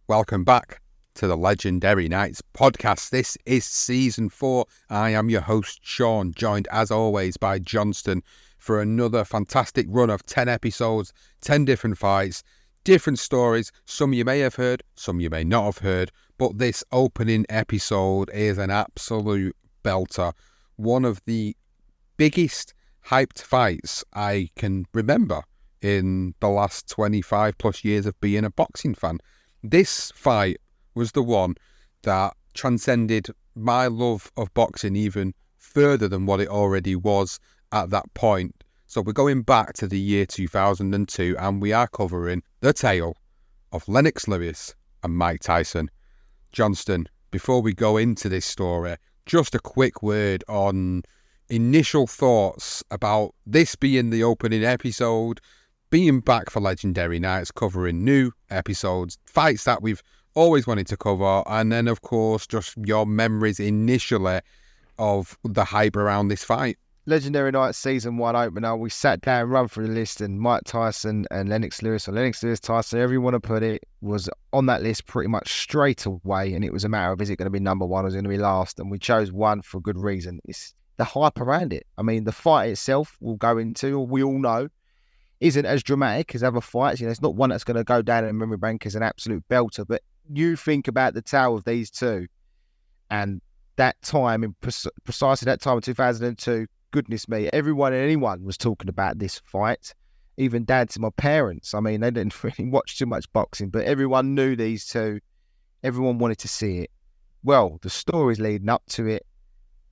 Welcome back to the Legendary Nights podcast. This is season 4. I am your host, Sean, joined as always by Johnston for another fantastic run of 10 episodes, 10 different fights, different stories. Some you may have heard, some you may not have heard, but this opening episode is an absolute belter. One of the biggest hyped fights I can remember in the last 25 plus years of being a boxing fan. This fight was the one that transcended my love of boxing even further than what it already was at that point. So we're going back to the year 2002 and we are covering the tale of Lennox Lewis and Mike Tyson. Johnston, before we go into this story, just a quick word on initial thoughts about this being the opening episode, being back for Legendary Nights, covering new episodes, fights that we've always wanted to cover, and then, of course, just your memories initially of the hype around this fight. Legendary Nights Season 1 opener, we sat down, run through the list, and Mike Tyson and Lennox Lewis, or Lennox Lewis Tyson, however you want to put it, was on that list pretty much straight away, and it was a matter of, is it going to be number one or is it going to be last? And we chose one for good reason. It's the hype around it. I mean, the fight itself we'll go into, or we all know, isn't as dramatic as other fights. You know, it's not one that's going to go down in the memory bank as an absolute belter, but you think about the tale of these two and that time, in precisely that time in 2002, goodness me, everyone and anyone was talking about this fight, even dads and my parents. I mean, they didn't really watch too much boxing, but everyone knew these two. Everyone wanted to see it. Well, the stories leading up to it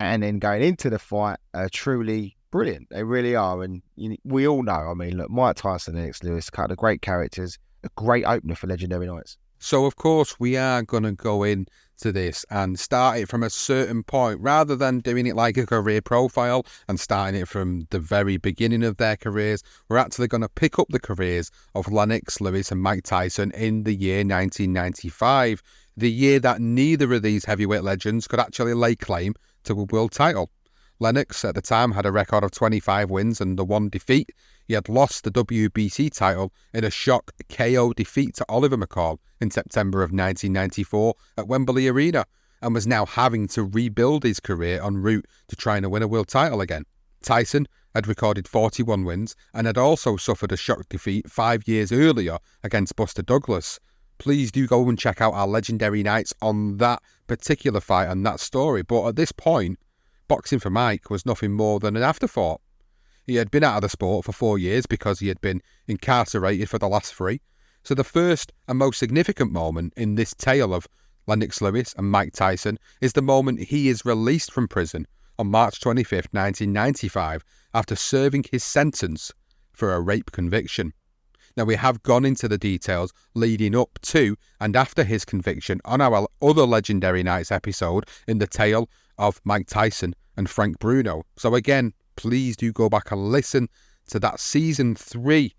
and then going into the fight are truly brilliant. They really are. And we all know, I mean, look, Mike Tyson and Lennox Lewis, kind of great characters, a great opener for Legendary Nights. So, of course, we are going to go into this and start it from a certain point, rather than doing it like a career profile and starting it from the very beginning of their careers. We're actually going to pick up the careers of Lennox Lewis and Mike Tyson in the year 1995, the year that neither of these heavyweight legends could actually lay claim to a world title. Lennox at the time had a record of 25 wins and the one defeat. He had lost the WBC title in a shock KO defeat to Oliver McCall in September of 1994 at Wembley Arena, and was now having to rebuild his career en route to trying to win a world title again. Tyson had recorded 41 wins and had also suffered a shock defeat 5 years earlier against Buster Douglas. Please do go and check out our Legendary Nights on that particular fight and that story, but at this point, boxing for Mike was nothing more than an afterthought. He had been out of the sport for 4 years because he had been incarcerated for the last 3. So the first and most significant moment in this tale of Lennox Lewis and Mike Tyson is the moment he is released from prison on March 25th, 1995, after serving his sentence for a rape conviction. Now, we have gone into the details leading up to and after his conviction on our other Legendary Nights episode in the tale of Mike Tyson and Frank Bruno. So again, please do go back and listen to that season 3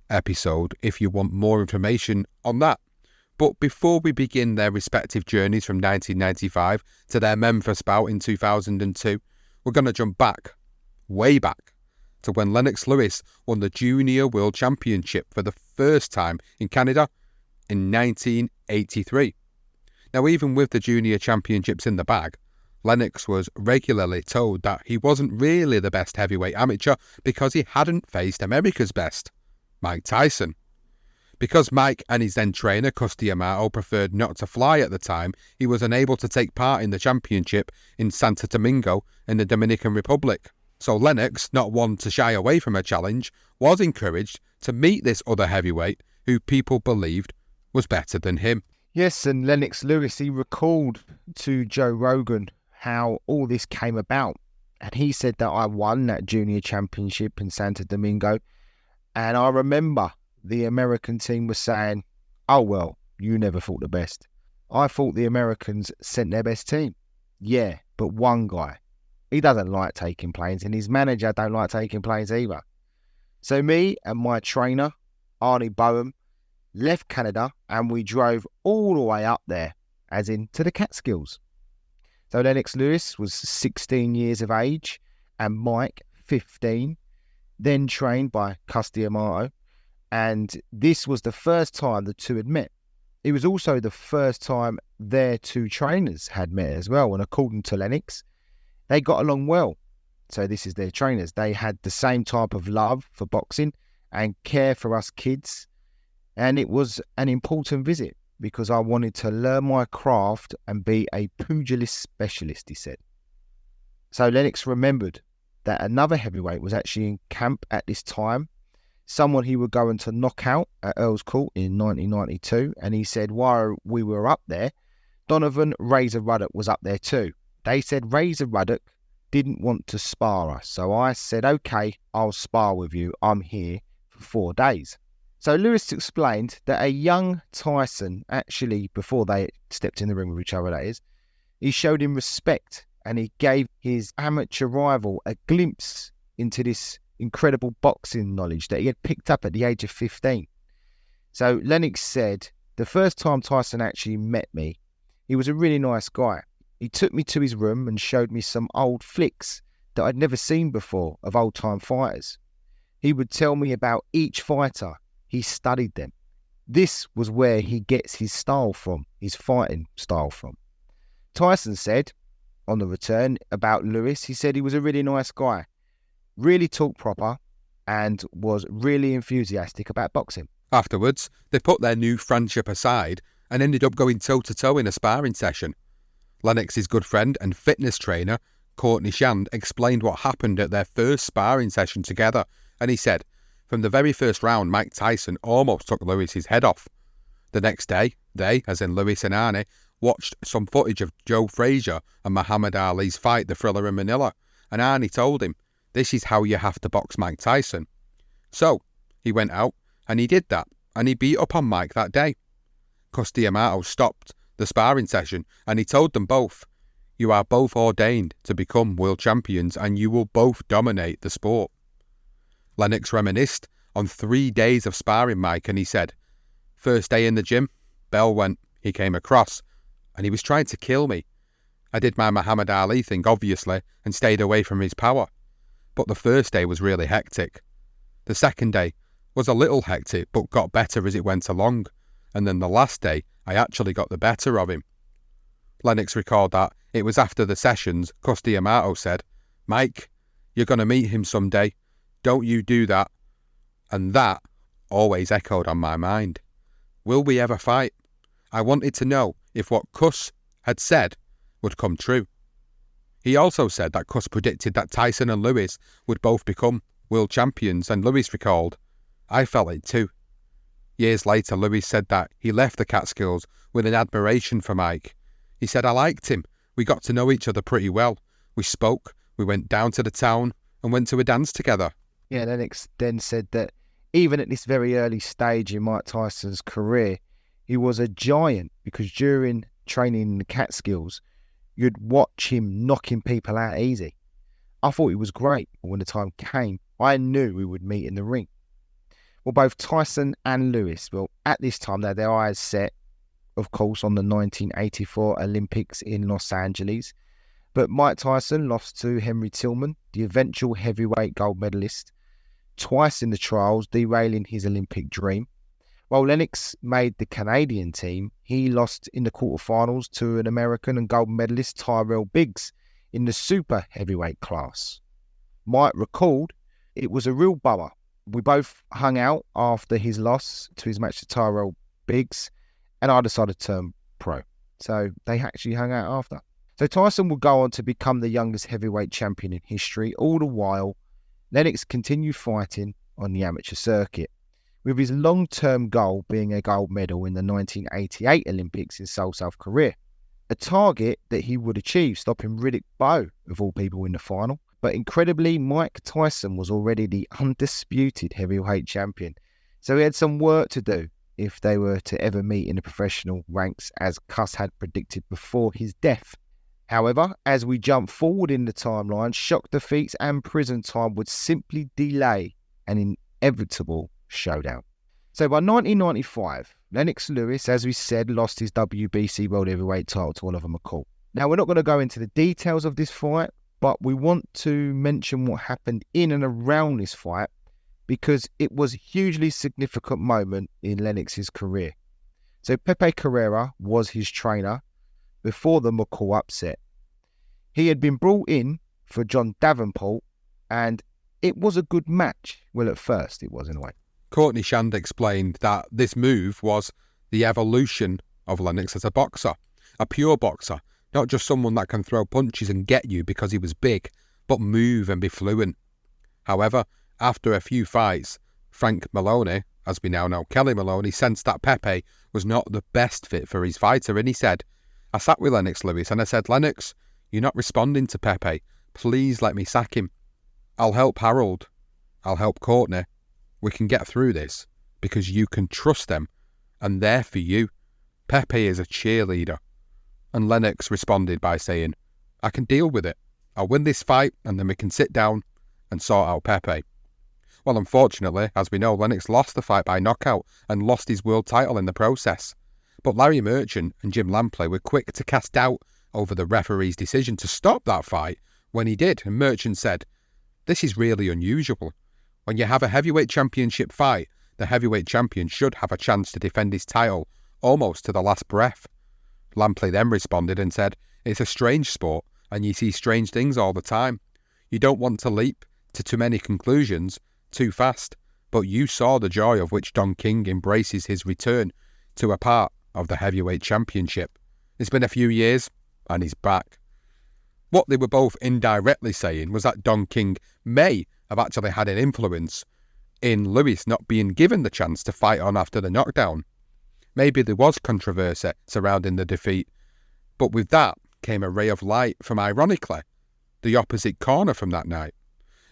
episode if you want more information on that. But before we begin their respective journeys from 1995 to their Memphis bout in 2002, we're going to jump back, way back, to when Lennox Lewis won the Junior World Championship for the first time in Canada in 1983. Now, even with the Junior Championships in the bag, Lennox was regularly told that he wasn't really the best heavyweight amateur because he hadn't faced America's best, Mike Tyson. Because Mike and his then trainer, Cus D'Amato, preferred not to fly at the time, he was unable to take part in the championship in Santo Domingo in the Dominican Republic. So Lennox, not one to shy away from a challenge, was encouraged to meet this other heavyweight who people believed was better than him. Yes, and Lennox Lewis, he recalled to Joe Rogan how all this came about. And he said that I won that junior championship in Santo Domingo. And I remember the American team was saying, oh, well, you never fought the best. I thought the Americans sent their best team. Yeah, but one guy, he doesn't like taking planes, and his manager don't like taking planes either. So me and my trainer, Arnie Boehm, left Canada and we drove all the way up there, as in to the Catskills. So Lennox Lewis was 16 years of age and Mike 15, then trained by Cus D'Amato, and this was the first time the two had met. It was also the first time their two trainers had met as well. And according to Lennox, they got along well. So this is their trainers. They had the same type of love for boxing and care for us kids. And it was an important visit because I wanted to learn my craft and be a pugilist specialist, he said. So Lennox remembered that another heavyweight was actually in camp at this time, someone he would go to knock out at Earl's Court in 1992. And he said while we were up there, Donovan Razor Ruddock was up there too. They said Razor Ruddock didn't want to spar us. So I said, okay, I'll spar with you. I'm here for 4 days. So Lewis explained that a young Tyson, actually, before they stepped in the ring with each other, that is, he showed him respect and he gave his amateur rival a glimpse into this incredible boxing knowledge that he had picked up at the age of 15. So Lennox said, the first time Tyson actually met me, he was a really nice guy. He took me to his room and showed me some old flicks that I'd never seen before of old-time fighters. He would tell me about each fighter. He studied them. This was where he gets his style from, his fighting style from. Tyson said, on the return, about Lewis, he said he was a really nice guy, really talked proper, and was really enthusiastic about boxing. Afterwards, they put their new friendship aside and ended up going toe-to-toe in a sparring session. Lennox's good friend and fitness trainer, Courtney Shand, explained what happened at their first sparring session together, and he said, from the very first round, Mike Tyson almost took Lewis's head off. The next day, they, as in Lewis and Arnie, watched some footage of Joe Frazier and Muhammad Ali's fight, The Thriller in Manila, and Arnie told him, this is how you have to box Mike Tyson. So, he went out, and he did that, and he beat up on Mike that day. Cus D'Amato stopped the sparring session, and he told them both, you are both ordained to become world champions, and you will both dominate the sport. Lennox reminisced on 3 days of sparring Mike, and he said, first day in the gym, bell went, he came across, and he was trying to kill me. I did my Muhammad Ali thing, obviously, and stayed away from his power. But the first day was really hectic. The second day was a little hectic, but got better as it went along. And then the last day, I actually got the better of him. Lennox recalled that it was after the sessions, Cus D'Amato said, Mike, you're going to meet him someday. Don't you do that. And that always echoed on my mind. Will we ever fight? I wanted to know if what Cus had said would come true. He also said that Cus predicted that Tyson and Lewis would both become world champions, and Lewis recalled, I felt it too. Years later, Lewis said that he left the Catskills with an admiration for Mike. He said, I liked him. We got to know each other pretty well. We spoke, we went down to the town and went to a dance together. Yeah, Lennox then said that even at this very early stage in Mike Tyson's career, he was a giant because during training in the Catskills, you'd watch him knocking people out easy. I thought he was great, but when the time came, I knew we would meet in the ring. Well, both Tyson and Lewis, at this time, they had their eyes set, of course, on the 1984 Olympics in Los Angeles. But Mike Tyson lost to Henry Tillman, the eventual heavyweight gold medalist, twice in the trials, derailing his Olympic dream. While Lennox made the Canadian team, he lost in the quarterfinals to an American and gold medalist Tyrell Biggs in the super heavyweight class. Mike recalled, it was a real bummer. We both hung out after his loss to his match to Tyrell Biggs, and I decided to turn pro. So they actually hung out after. So Tyson will go on to become the youngest heavyweight champion in history. All the while, Lennox continued fighting on the amateur circuit, with his long-term goal being a gold medal in the 1988 Olympics in Seoul, South Korea. A target that he would achieve, stopping Riddick Bowe, of all people, in the final. But incredibly, Mike Tyson was already the undisputed heavyweight champion, so he had some work to do if they were to ever meet in the professional ranks, as Cus had predicted before his death. However, as we jump forward in the timeline, shock defeats and prison time would simply delay an inevitable showdown. So by 1995, Lennox Lewis, as we said, lost his WBC World Heavyweight title to Oliver McCall. Now, we're not going to go into the details of this fight, but we want to mention what happened in and around this fight because it was a hugely significant moment in Lennox's career. So Pepe Carrera was his trainer before the McCall upset. He had been brought in for John Davenport, and it was a good match. Well, at first it was, in a way. Courtney Shand explained that this move was the evolution of Lennox as a boxer, a pure boxer, not just someone that can throw punches and get you because he was big, but move and be fluent. However, after a few fights, Frank Maloney, as we now know Kelly Maloney, sensed that Pepe was not the best fit for his fighter, and he said, I sat with Lennox Lewis and I said, Lennox, you're not responding to Pepe. Please let me sack him. I'll help Harold. I'll help Courtney. We can get through this because you can trust them and they're for you. Pepe is a cheerleader. And Lennox responded by saying, I can deal with it. I'll win this fight and then we can sit down and sort out Pepe. Well, unfortunately, as we know, Lennox lost the fight by knockout and lost his world title in the process. But Larry Merchant and Jim Lampley were quick to cast doubt over the referee's decision to stop that fight when he did, and Merchant said, this is really unusual. When you have a heavyweight championship fight, the heavyweight champion should have a chance to defend his title almost to the last breath. Lampley then responded and said, it's a strange sport and you see strange things all the time. You don't want to leap to too many conclusions too fast, but you saw the joy of which Don King embraces his return to a part of the heavyweight championship. It's been a few years and he's back. What they were both indirectly saying was that Don King may have actually had an influence in Lewis not being given the chance to fight on after the knockdown. Maybe there was controversy surrounding the defeat, but with that came a ray of light from, ironically, the opposite corner from that night.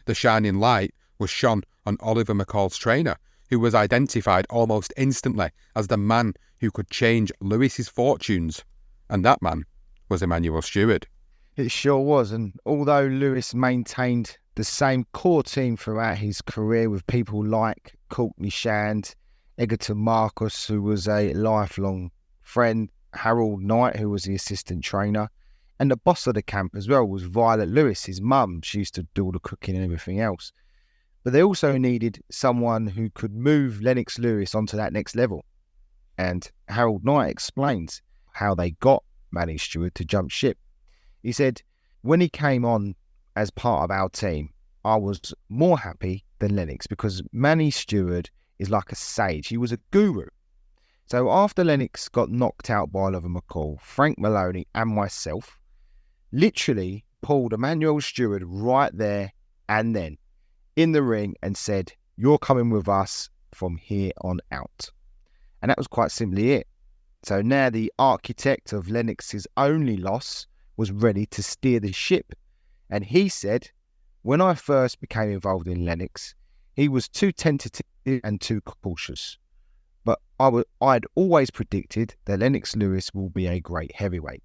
The shining light was shone on Oliver McCall's trainer, who was identified almost instantly as the man who could change Lewis's fortunes, and that man was Emmanuel Stewart. It sure was, and although Lewis maintained the same core team throughout his career with people like Courtney Shand, Egerton Marcus, who was a lifelong friend, Harold Knight, who was the assistant trainer, and the boss of the camp as well was Violet Lewis, his mum. She used to do all the cooking and everything else. But they also needed someone who could move Lennox Lewis onto that next level. And Harold Knight explains how they got Manny Stewart to jump ship. He said, when he came on as part of our team, I was more happy than Lennox because Manny Stewart is like a sage. He was a guru. So after Lennox got knocked out by Oliver McCall, Frank Maloney and myself literally pulled Emmanuel Stewart right there and then in the ring and said, you're coming with us from here on out. And that was quite simply it. So now the architect of Lennox's only loss was ready to steer the ship. And he said, when I first became involved in Lennox, he was too tentative and too cautious. But I'd always predicted that Lennox Lewis will be a great heavyweight.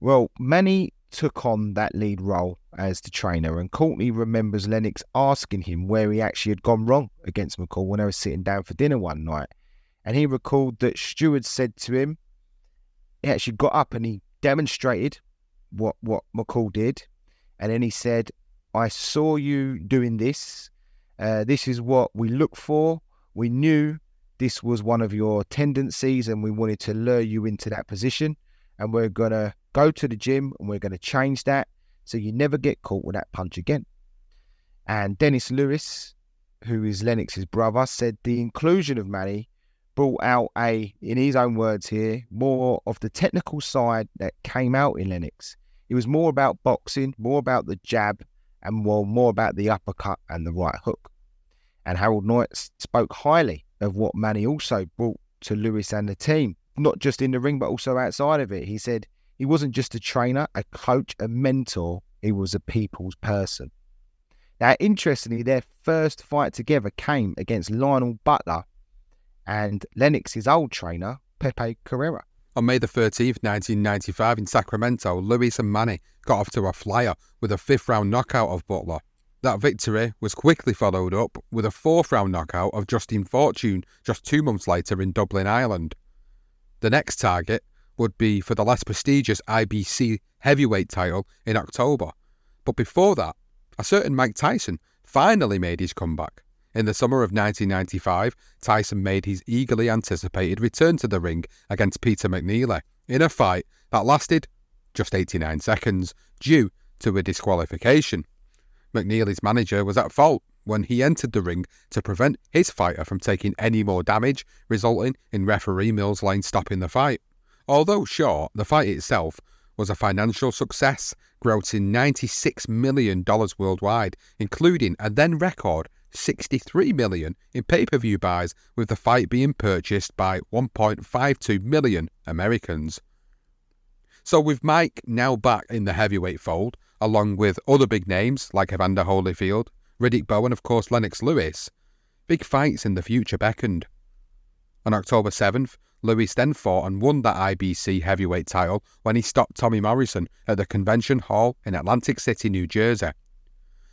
Well, Manny took on that lead role as the trainer, and Courtney remembers Lennox asking him where he actually had gone wrong against McCall when they were sitting down for dinner one night. And he recalled that Stewart said to him, he actually got up and he demonstrated what McCall did. And then he said, I saw you doing this. This is what we look for. We knew this was one of your tendencies and we wanted to lure you into that position. And we're going to go to the gym and we're going to change that so you never get caught with that punch again. And Dennis Lewis, who is Lennox's brother, said the inclusion of Manny brought out in his own words here, more of the technical side that came out in Lennox. It was more about boxing, more about the jab, and more about the uppercut and the right hook. And Harold Knight spoke highly of what Manny also brought to Lewis and the team, not just in the ring, but also outside of it. He said he wasn't just a trainer, a coach, a mentor. He was a people's person. Now, interestingly, their first fight together came against Lionel Butler and Lennox's old trainer, Pepe Carrera. On May the 13th, 1995 in Sacramento, Lewis and Manny got off to a flyer with a fifth-round knockout of Butler. That victory was quickly followed up with a fourth-round knockout of Justin Fortune just 2 months later in Dublin, Ireland. The next target would be for the less prestigious IBC heavyweight title in October. But before that, a certain Mike Tyson finally made his comeback. In the summer of 1995, Tyson made his eagerly anticipated return to the ring against Peter McNeely in a fight that lasted just 89 seconds due to a disqualification. McNeely's manager was at fault when he entered the ring to prevent his fighter from taking any more damage, resulting in referee Mills Lane stopping the fight. Although short, the fight itself was a financial success, grossing $96 million worldwide, including a then record $63 million in pay-per-view buys, with the fight being purchased by 1.52 million Americans. So with Mike now back in the heavyweight fold, along with other big names like Evander Holyfield, Riddick Bowe and of course Lennox Lewis, big fights in the future beckoned. On October 7th, Lewis then fought and won that IBC heavyweight title when he stopped Tommy Morrison at the Convention Hall in Atlantic City, New Jersey.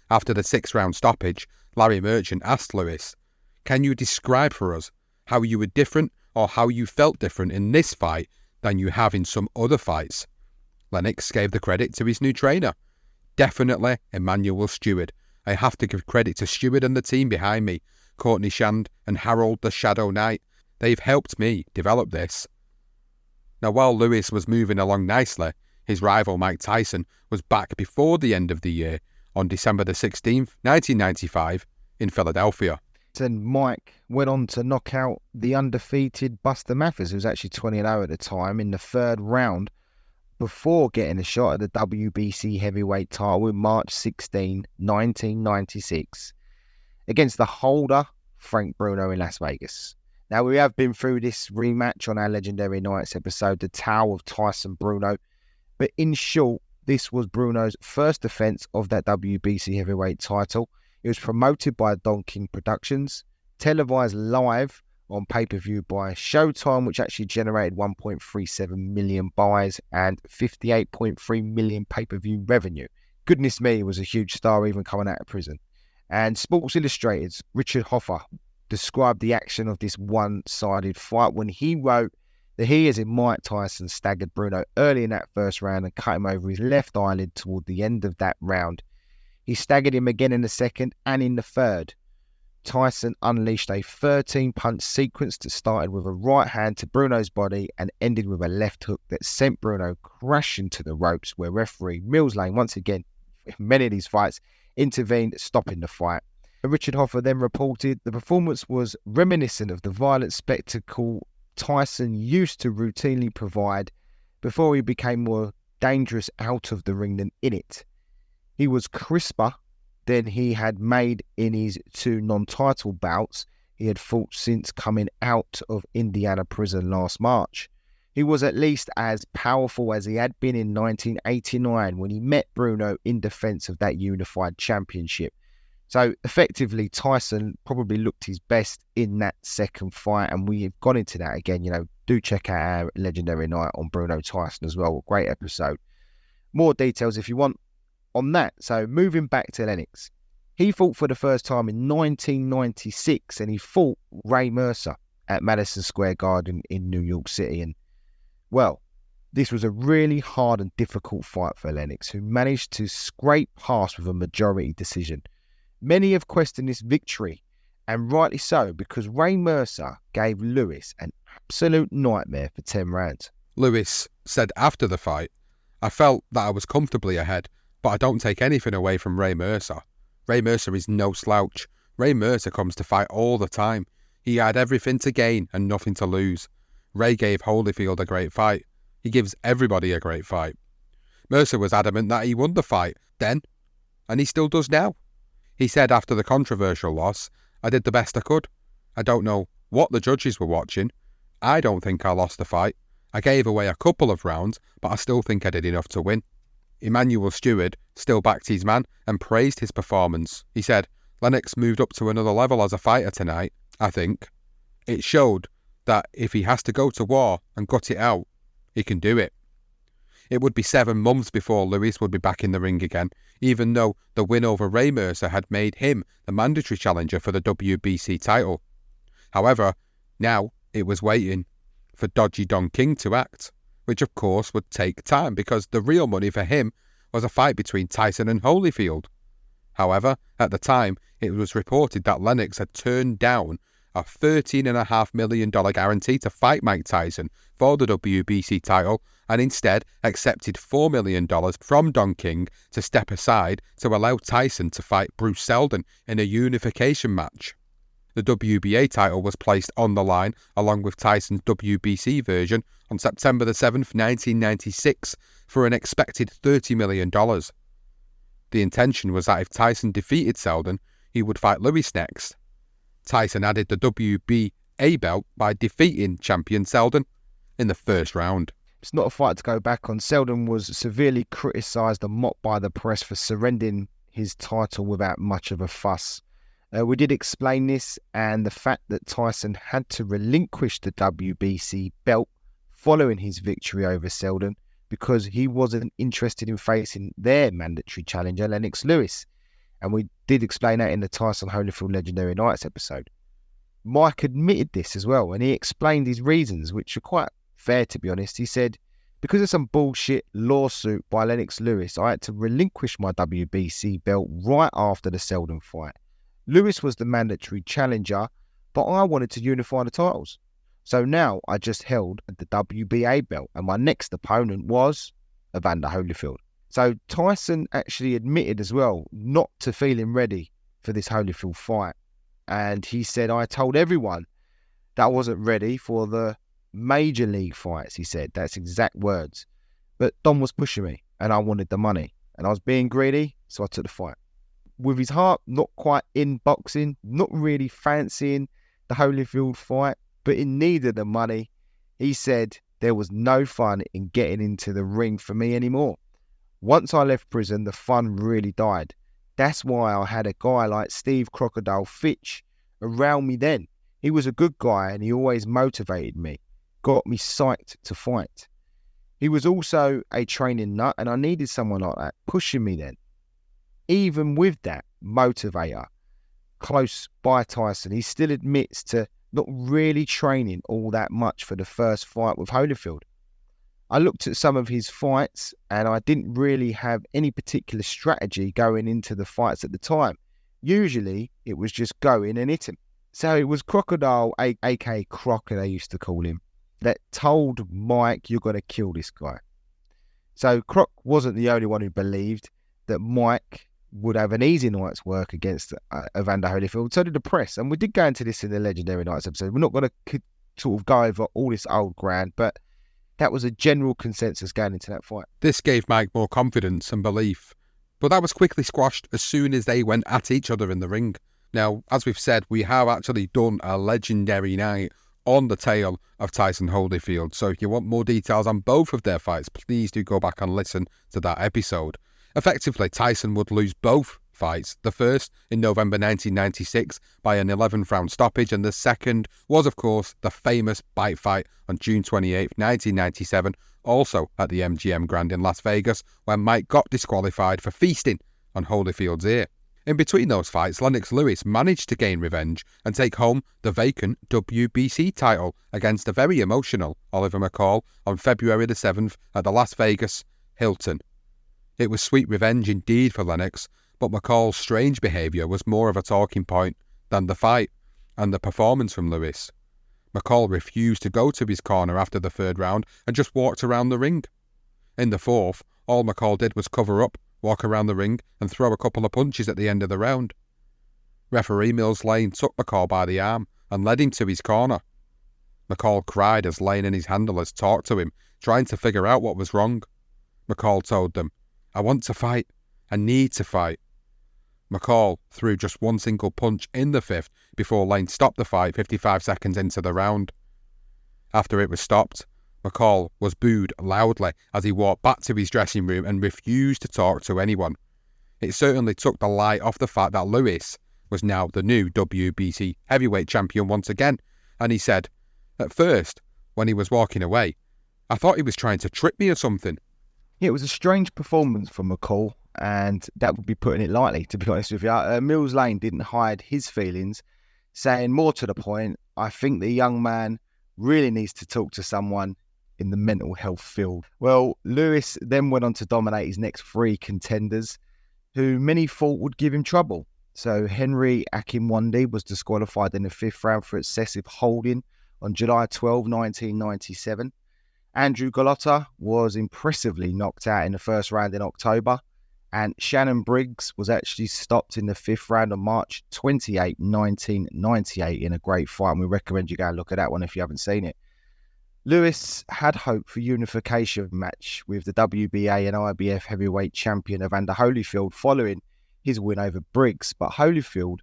After the 6-round stoppage, Larry Merchant asked Lewis, "Can you describe for us how you were different or how you felt different in this fight than you have in some other fights?" Lennox gave the credit to his new trainer. "Definitely Emmanuel Stewart. I have to give credit to Stewart and the team behind me, Courtney Shand and Harold the Shadow Knight. They've helped me develop this." Now, while Lewis was moving along nicely, his rival Mike Tyson was back before the end of the year on December the 16th, 1995, in Philadelphia. And Mike went on to knock out the undefeated Buster Mathers, who was actually 20-0 at the time, in the 3rd round before getting a shot at the WBC heavyweight title in March 16, 1996, against the holder, Frank Bruno, in Las Vegas. Now, we have been through this rematch on our Legendary Nights episode, The Tao of Tyson-Bruno, but in short, this was Bruno's first defence of that WBC heavyweight title. It was promoted by Don King Productions, televised live on pay-per-view by Showtime, which actually generated 1.37 million buys and 58.3 million pay-per-view revenue. Goodness me, he was a huge star even coming out of prison. And Sports Illustrated's Richard Hoffa described the action of this one-sided fight when he wrote that he, as in Mike Tyson, staggered Bruno early in that first round and cut him over his left eyelid toward the end of that round. He staggered him again in the second and in the third. Tyson unleashed a 13-punch sequence that started with a right hand to Bruno's body and ended with a left hook that sent Bruno crashing to the ropes, where referee Mills Lane, once again, in many of these fights, intervened, stopping the fight. Richard Hoffa then reported the performance was reminiscent of the violent spectacle Tyson used to routinely provide before he became more dangerous out of the ring than in it. He was crisper than he had made in his 2 non-title bouts he had fought since coming out of Indiana prison last March. He was at least as powerful as he had been in 1989 when he met Bruno in defence of that unified championship. So effectively, Tyson probably looked his best in that second fight, and we have got into that again. Do check out our Legendary Night on Bruno Tyson as well. Great episode. More details if you want on that. So moving back to Lennox. He fought for the first time in 1996, and he fought Ray Mercer at Madison Square Garden in New York City. And, well, this was a really hard and difficult fight for Lennox, who managed to scrape past with a majority decision. Many have questioned this victory, and rightly so, because Ray Mercer gave Lewis an absolute nightmare for 10 rounds. Lewis said after the fight, "I felt that I was comfortably ahead, but I don't take anything away from Ray Mercer. Ray Mercer is no slouch. Ray Mercer comes to fight all the time. He had everything to gain and nothing to lose. Ray gave Holyfield a great fight. He gives everybody a great fight." Mercer was adamant that he won the fight then, and he still does now. He said after the controversial loss, "I did the best I could. I don't know what the judges were watching. I don't think I lost the fight. I gave away a couple of rounds, but I still think I did enough to win." Emmanuel Stewart still backed his man and praised his performance. He said, "Lennox moved up to another level as a fighter tonight, I think. It showed that if he has to go to war and gut it out, he can do it." It would be 7 months before Lewis would be back in the ring again, even though the win over Ray Mercer had made him the mandatory challenger for the WBC title. However, now it was waiting for Dodgy Don King to act, which of course would take time because the real money for him was a fight between Tyson and Holyfield. However, at the time, it was reported that Lennox had turned down a $13.5 million guarantee to fight Mike Tyson for the WBC title and instead accepted $4 million from Don King to step aside to allow Tyson to fight Bruce Seldon in a unification match. The WBA title was placed on the line along with Tyson's WBC version on September 7, 1996 for an expected $30 million. The intention was that if Tyson defeated Seldon, he would fight Lewis next. Tyson added the WBA belt by defeating champion Seldon in the first round. It's not a fight to go back on. Seldon was severely criticised and mocked by the press for surrendering his title without much of a fuss. We did explain this and the fact that Tyson had to relinquish the WBC belt following his victory over Seldon because he wasn't interested in facing their mandatory challenger, Lennox Lewis. And we did explain that in the Tyson Holyfield Legendary Nights episode. Mike admitted this as well, and he explained his reasons, which are quite fair to be honest. He said, because of some bullshit lawsuit by Lennox Lewis, I had to relinquish my WBC belt right after the Seldon fight. Lewis was the mandatory challenger, but I wanted to unify the titles. So now I just held the WBA belt, and my next opponent was Evander Holyfield. So Tyson actually admitted as well not to feeling ready for this Holyfield fight. And he said, I told everyone that I wasn't ready for the major league fights, he said. That's exact words. But Don was pushing me and I wanted the money. And I was being greedy, so I took the fight. With his heart not quite in boxing, not really fancying the Holyfield fight, but in need of the money, he said there was no fun in getting into the ring for me anymore. Once I left prison, the fun really died. That's why I had a guy like Steve Crocodile Fitch around me then. He was a good guy and he always motivated me, got me psyched to fight. He was also a training nut and I needed someone like that pushing me then. Even with that motivator close by Tyson, he still admits to not really training all that much for the first fight with Holyfield. I looked at some of his fights and I didn't really have any particular strategy going into the fights at the time. Usually it was just go in and hit him. So it was Crocodile, aka Crocker they used to call him, that told Mike, you're going to kill this guy. So Croc wasn't the only one who believed that Mike would have an easy night's work against Evander Holyfield. So did the press. And we did go into this in the Legendary Nights episode. We're not going to sort of go over all this old ground, but that was a general consensus going into that fight. This gave Mike more confidence and belief, but that was quickly squashed as soon as they went at each other in the ring. Now, as we've said, we have actually done a Legendary Night on the tale of Tyson Holyfield, so if you want more details on both of their fights, please do go back and listen to that episode. Effectively, Tyson would lose both fights, the first in November 1996 by an 11th round stoppage, and the second was, of course, the famous bite fight on June 28, 1997, also at the MGM Grand in Las Vegas, where Mike got disqualified for feasting on Holyfield's ear. In between those fights, Lennox Lewis managed to gain revenge and take home the vacant WBC title against a very emotional Oliver McCall on February the 7th at the Las Vegas Hilton. It was sweet revenge indeed for Lennox, but McCall's strange behaviour was more of a talking point than the fight and the performance from Lewis. McCall refused to go to his corner after the third round and just walked around the ring. In the fourth, all McCall did was cover up, walk around the ring and throw a couple of punches at the end of the round. Referee Mills Lane took McCall by the arm and led him to his corner. McCall cried as Lane and his handlers talked to him, trying to figure out what was wrong. McCall told them, "I want to fight. I need to fight." McCall threw just one single punch in the fifth before Lane stopped the fight 55 seconds into the round. After it was stopped, McCall was booed loudly as he walked back to his dressing room and refused to talk to anyone. It certainly took the light off the fact that Lewis was now the new WBC heavyweight champion once again, and he said, "At first, when he was walking away, I thought he was trying to trick me or something." Yeah, it was a strange performance from McCall, and that would be putting it lightly, to be honest with you. Mills Lane didn't hide his feelings, saying more to the point, I think the young man really needs to talk to someone in the mental health field. Well, Lewis then went on to dominate his next three contenders, who many thought would give him trouble. So Henry Akinwande was disqualified in the 5th round for excessive holding on July 12, 1997. Andrew Golota was impressively knocked out in the 1st round in October, and Shannon Briggs was actually stopped in the 5th round on March 28, 1998 in a great fight, and we recommend you go and look at that one if you haven't seen it. Lewis had hope for unification match with the WBA and IBF heavyweight champion Evander Holyfield following his win over Briggs, but Holyfield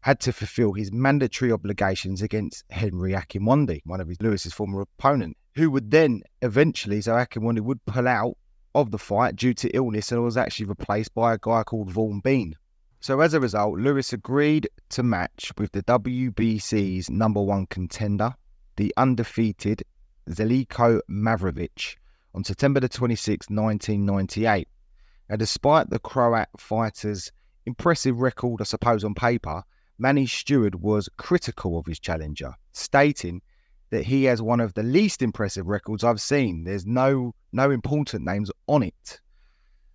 had to fulfill his mandatory obligations against Henry Akinwande, one of Lewis's former opponent, who would then eventually, so Akinwande would pull out of the fight due to illness and was actually replaced by a guy called Vaughn Bean. So as a result, Lewis agreed to match with the WBC's #1 contender, the undefeated Zeljko Mavrovic, on September the 26th, 1998. Now, despite the Croat fighter's impressive record, I suppose, on paper, Manny Stewart was critical of his challenger, stating that he has one of the least impressive records I've seen. There's no important names on it.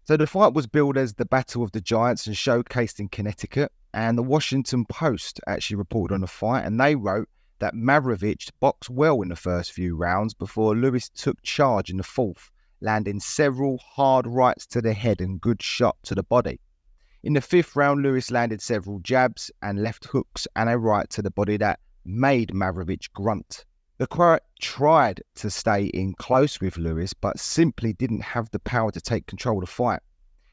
So the fight was billed as the Battle of the Giants and showcased in Connecticut, and the Washington Post actually reported on the fight, and they wrote that Mavrovic boxed well in the first few rounds before Lewis took charge in the 4th, landing several hard rights to the head and good shot to the body. In the 5th round, Lewis landed several jabs and left hooks and a right to the body that made Mavrovic grunt. The Croat tried to stay in close with Lewis, but simply didn't have the power to take control of the fight.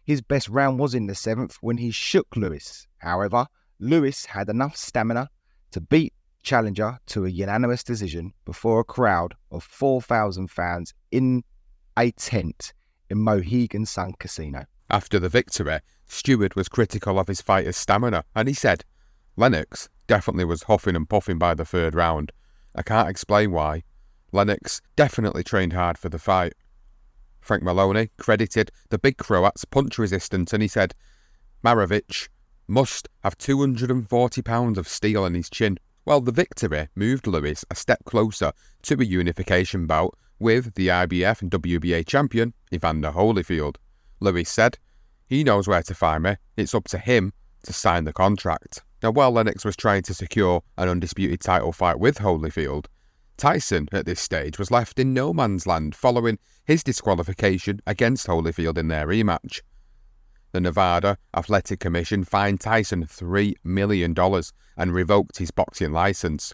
His best round was in the 7th when he shook Lewis. However, Lewis had enough stamina to beat challenger to a unanimous decision before a crowd of 4,000 fans in a tent in Mohegan Sun Casino. After the victory, Stewart was critical of his fighter's stamina, and he said, "Lennox definitely was huffing and puffing by the 3rd round. I can't explain why. Lennox definitely trained hard for the fight." Frank Maloney credited the big Croat's punch resistance, and he said, "Mavrovic must have 240 pounds of steel in his chin." Well, the victory moved Lewis a step closer to a unification bout with the IBF and WBA champion, Evander Holyfield. Lewis said, "He knows where to find me. It's up to him to sign the contract." Now, while Lennox was trying to secure an undisputed title fight with Holyfield, Tyson at this stage was left in no man's land following his disqualification against Holyfield in their rematch. The Nevada Athletic Commission fined Tyson $3 million and revoked his boxing license.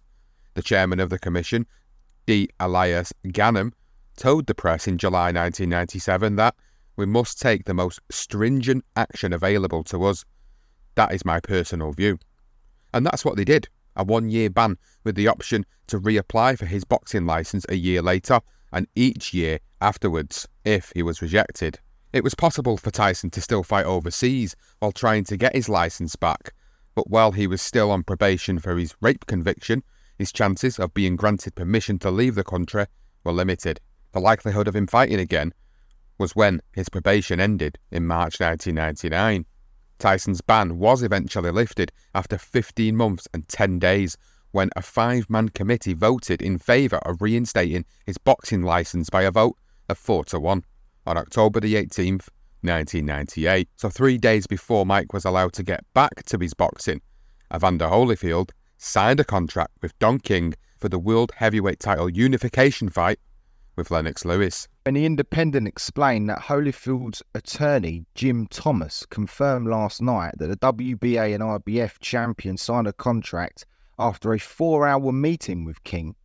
The chairman of the commission, D. Elias Ganem, told the press in July 1997 that we must take the most stringent action available to us. That is my personal view. And that's what they did, a 1-year ban with the option to reapply for his boxing license a year later and each year afterwards if he was rejected. It was possible for Tyson to still fight overseas while trying to get his license back, but while he was still on probation for his rape conviction, his chances of being granted permission to leave the country were limited. The likelihood of him fighting again was when his probation ended in March 1999. Tyson's ban was eventually lifted after 15 months and 10 days when a 5-man committee voted in favour of reinstating his boxing licence by a vote of 4-1 on October the 18th, 1998. So 3 days before Mike was allowed to get back to his boxing, Evander Holyfield signed a contract with Don King for the World Heavyweight title unification fight with Lennox Lewis. And The Independent explained that Holyfield's attorney, Jim Thomas, confirmed last night that the WBA and IBF champion signed a contract after a 4-hour meeting with King.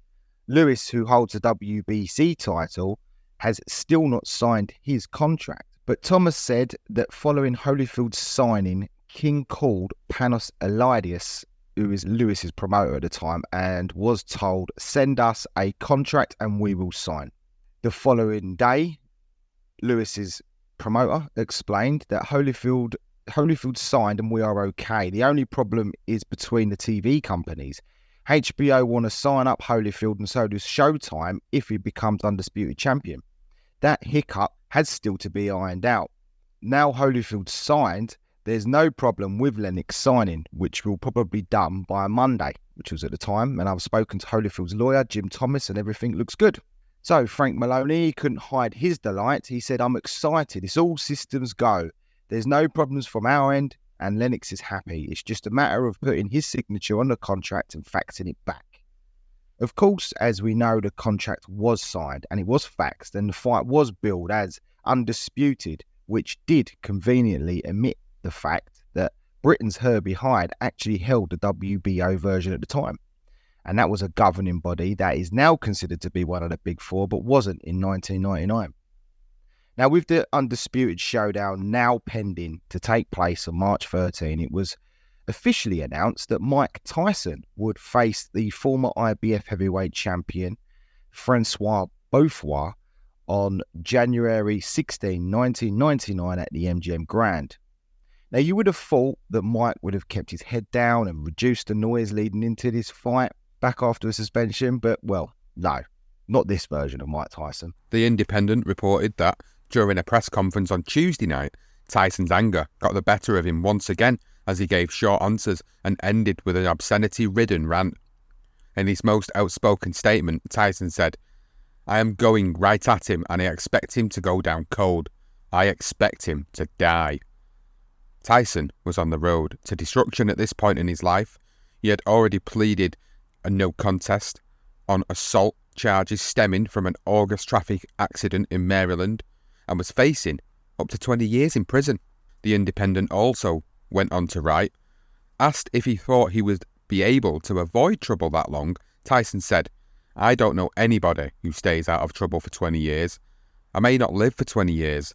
Lewis, who holds the WBC title, has still not signed his contract. But Thomas said that following Holyfield's signing, King called Panos Eliades, who is Lewis's promoter at the time, and was told, "Send us a contract and we will sign." The following day, Lewis's promoter explained that Holyfield signed and we are okay. The only problem is between the TV companies. HBO want to sign up Holyfield and so does Showtime if he becomes undisputed champion. That hiccup has still to be ironed out. Now Holyfield signed, there's no problem with Lennox signing, which will probably be done by Monday, which was at the time, and I've spoken to Holyfield's lawyer, Jim Thomas, and everything looks good. So Frank Maloney couldn't hide his delight. He said, "I'm excited. It's all systems go. There's no problems from our end, and Lennox is happy. It's just a matter of putting his signature on the contract and faxing it back. Of course, as we know, the contract was signed and it was faxed, and the fight was billed as undisputed, which did conveniently omit the fact that Britain's Herbie Hyde actually held the WBO version at the time. And that was a governing body that is now considered to be one of the big four, but wasn't in 1999. Now, with the undisputed showdown now pending to take place on March 13, it was officially announced that Mike Tyson would face the former IBF heavyweight champion Francois Beaufoy on January 16, 1999 at the MGM Grand. Now, you would have thought that Mike would have kept his head down and reduced the noise leading into this fight back after a suspension, but, well, no, not this version of Mike Tyson. The Independent reported that during a press conference on Tuesday night, Tyson's anger got the better of him once again as he gave short answers and ended with an obscenity-ridden rant. In his most outspoken statement, Tyson said, "I am going right at him and I expect him to go down cold. I expect him to die." Tyson was on the road to destruction at this point in his life. He had already pleaded a no contest on assault charges stemming from an August traffic accident in Maryland and was facing up to 20 years in prison. The Independent also went on to write, asked if he thought he would be able to avoid trouble that long, Tyson said, "I don't know anybody who stays out of trouble for 20 years. I may not live for 20 years.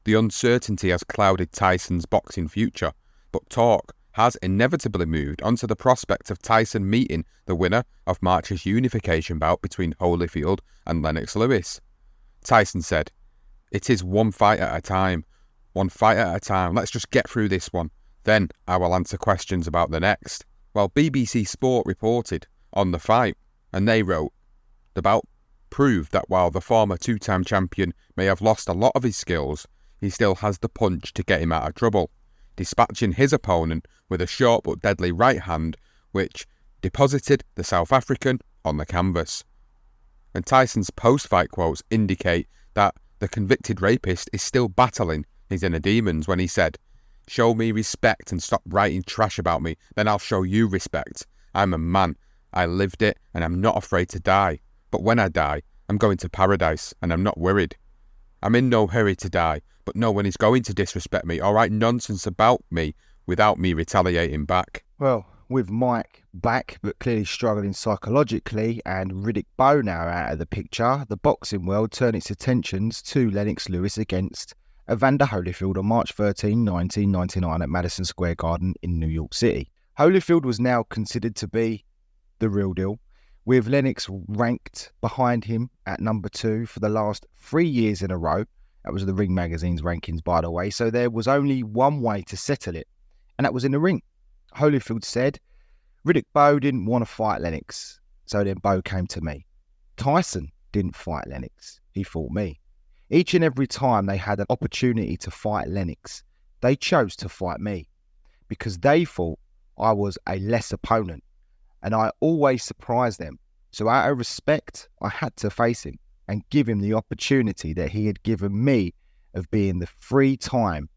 The uncertainty has clouded Tyson's boxing future, but talk has inevitably moved onto the prospect of Tyson meeting the winner of March's unification bout between Holyfield and Lennox Lewis." Tyson said, "It is one fight at a time. One fight at a time. Let's just get through this one. Then I will answer questions about the next." Well, BBC Sport reported on the fight, and they wrote, "The bout proved that while the former two-time champion may have lost a lot of his skills, he still has the punch to get him out of trouble, dispatching his opponent with a short but deadly right hand, which deposited the South African on the canvas." And Tyson's post-fight quotes indicate that the convicted rapist is still battling his inner demons when he said, "Show me respect and stop writing trash about me, then I'll show you respect. I'm a man. I lived it and I'm not afraid to die. But when I die, I'm going to paradise and I'm not worried. I'm in no hurry to die, but no one is going to disrespect me or write nonsense about me without me retaliating back." Well, with Mike back but clearly struggling psychologically and Riddick Bowe now out of the picture, the boxing world turned its attentions to Lennox Lewis against Evander Holyfield on March 13, 1999 at Madison Square Garden in New York City. Holyfield was now considered to be the real deal, with Lennox ranked behind him at number 2 for the last 3 years in a row. That was the Ring Magazine's rankings, by the way, so there was only one way to settle it, and that was in the ring. Holyfield said, "Riddick Bowe didn't want to fight Lennox, so then Bowe came to me. Tyson didn't fight Lennox, he fought me. Each and every time they had an opportunity to fight Lennox, they chose to fight me because they thought I was a less opponent and I always surprised them. So out of respect, I had to face him and give him the opportunity that he had given me of being the 3-time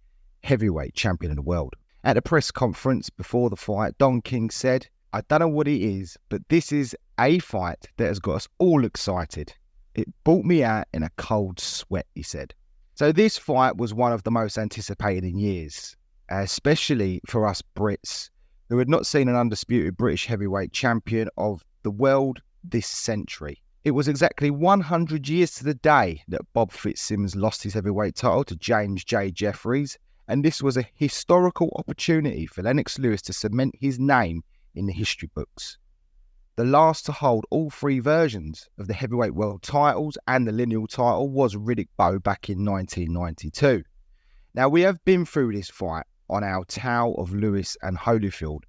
heavyweight champion of the world." At the press conference before the fight, Don King said, "I don't know what it is, but this is a fight that has got us all excited. It brought me out in a cold sweat," he said. So this fight was one of the most anticipated in years, especially for us Brits, who had not seen an undisputed British heavyweight champion of the world this century. It was exactly 100 years to the day that Bob Fitzsimmons lost his heavyweight title to James J. Jeffries, and this was a historical opportunity for Lennox Lewis to cement his name in the history books. The last to hold all 3 versions of the heavyweight world titles and the lineal title was Riddick Bowe back in 1992. Now, we have been through this fight on our Tale of Lewis and Holyfield,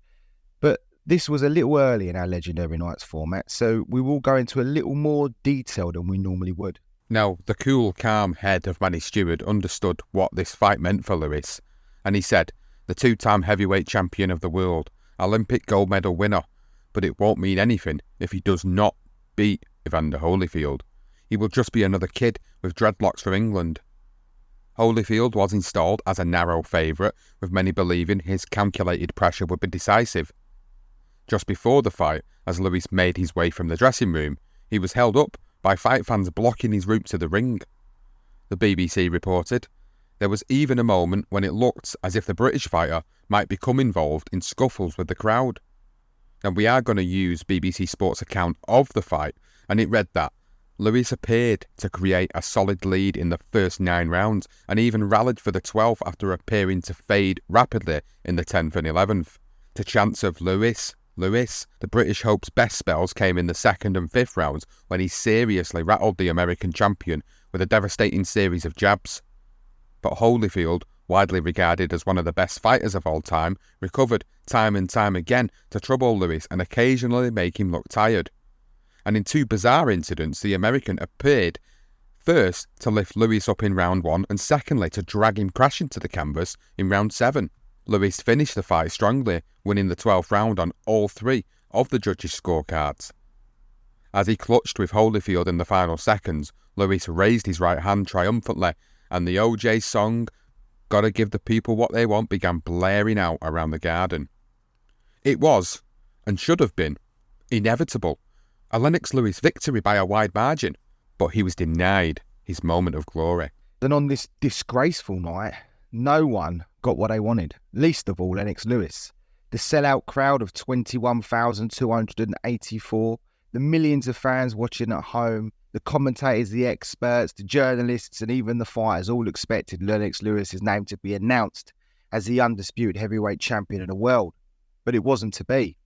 but this was a little early in our Legendary Nights format, so we will go into a little more detail than we normally would. Now, the cool, calm head of Manny Stewart understood what this fight meant for Lewis, and he said, "The 2-time heavyweight champion of the world, Olympic gold medal winner, but it won't mean anything if he does not beat Evander Holyfield. He will just be another kid with dreadlocks from England. Holyfield was installed as a narrow favourite, with many believing his calculated pressure would be decisive. Just before the fight, as Lewis made his way from the dressing room, he was held up by fight fans blocking his route to the ring. The BBC reported, there was even a moment when it looked as if the British fighter might become involved in scuffles with the crowd. And we are going to use BBC Sport's account of the fight, and it read that Lewis appeared to create a solid lead in the first 9 rounds and even rallied for the 12th after appearing to fade rapidly in the 10th and 11th. To chants of Lewis, the British hope's best spells came in the 2nd and 5th rounds when he seriously rattled the American champion with a devastating series of jabs. But Holyfield, widely regarded as one of the best fighters of all time, recovered time and time again to trouble Lewis and occasionally make him look tired. And in 2 bizarre incidents, the American appeared first to lift Lewis up in round 1 and secondly to drag him crashing to the canvas in round 7. Lewis finished the fight strongly, winning the 12th round on all 3 of the judges' scorecards. As he clutched with Holyfield in the final seconds, Lewis raised his right hand triumphantly, and the OJ song, "Gotta Give the People What They Want," began blaring out around the garden. It was, and should have been, inevitable, a Lennox Lewis victory by a wide margin, but he was denied his moment of glory. Then on this disgraceful night, no one got what they wanted, least of all Lennox Lewis. The sellout crowd of 21,284, the millions of fans watching at home, the commentators, the experts, the journalists, and even the fighters all expected Lennox Lewis's name to be announced as the undisputed heavyweight champion of the world. But it wasn't to be.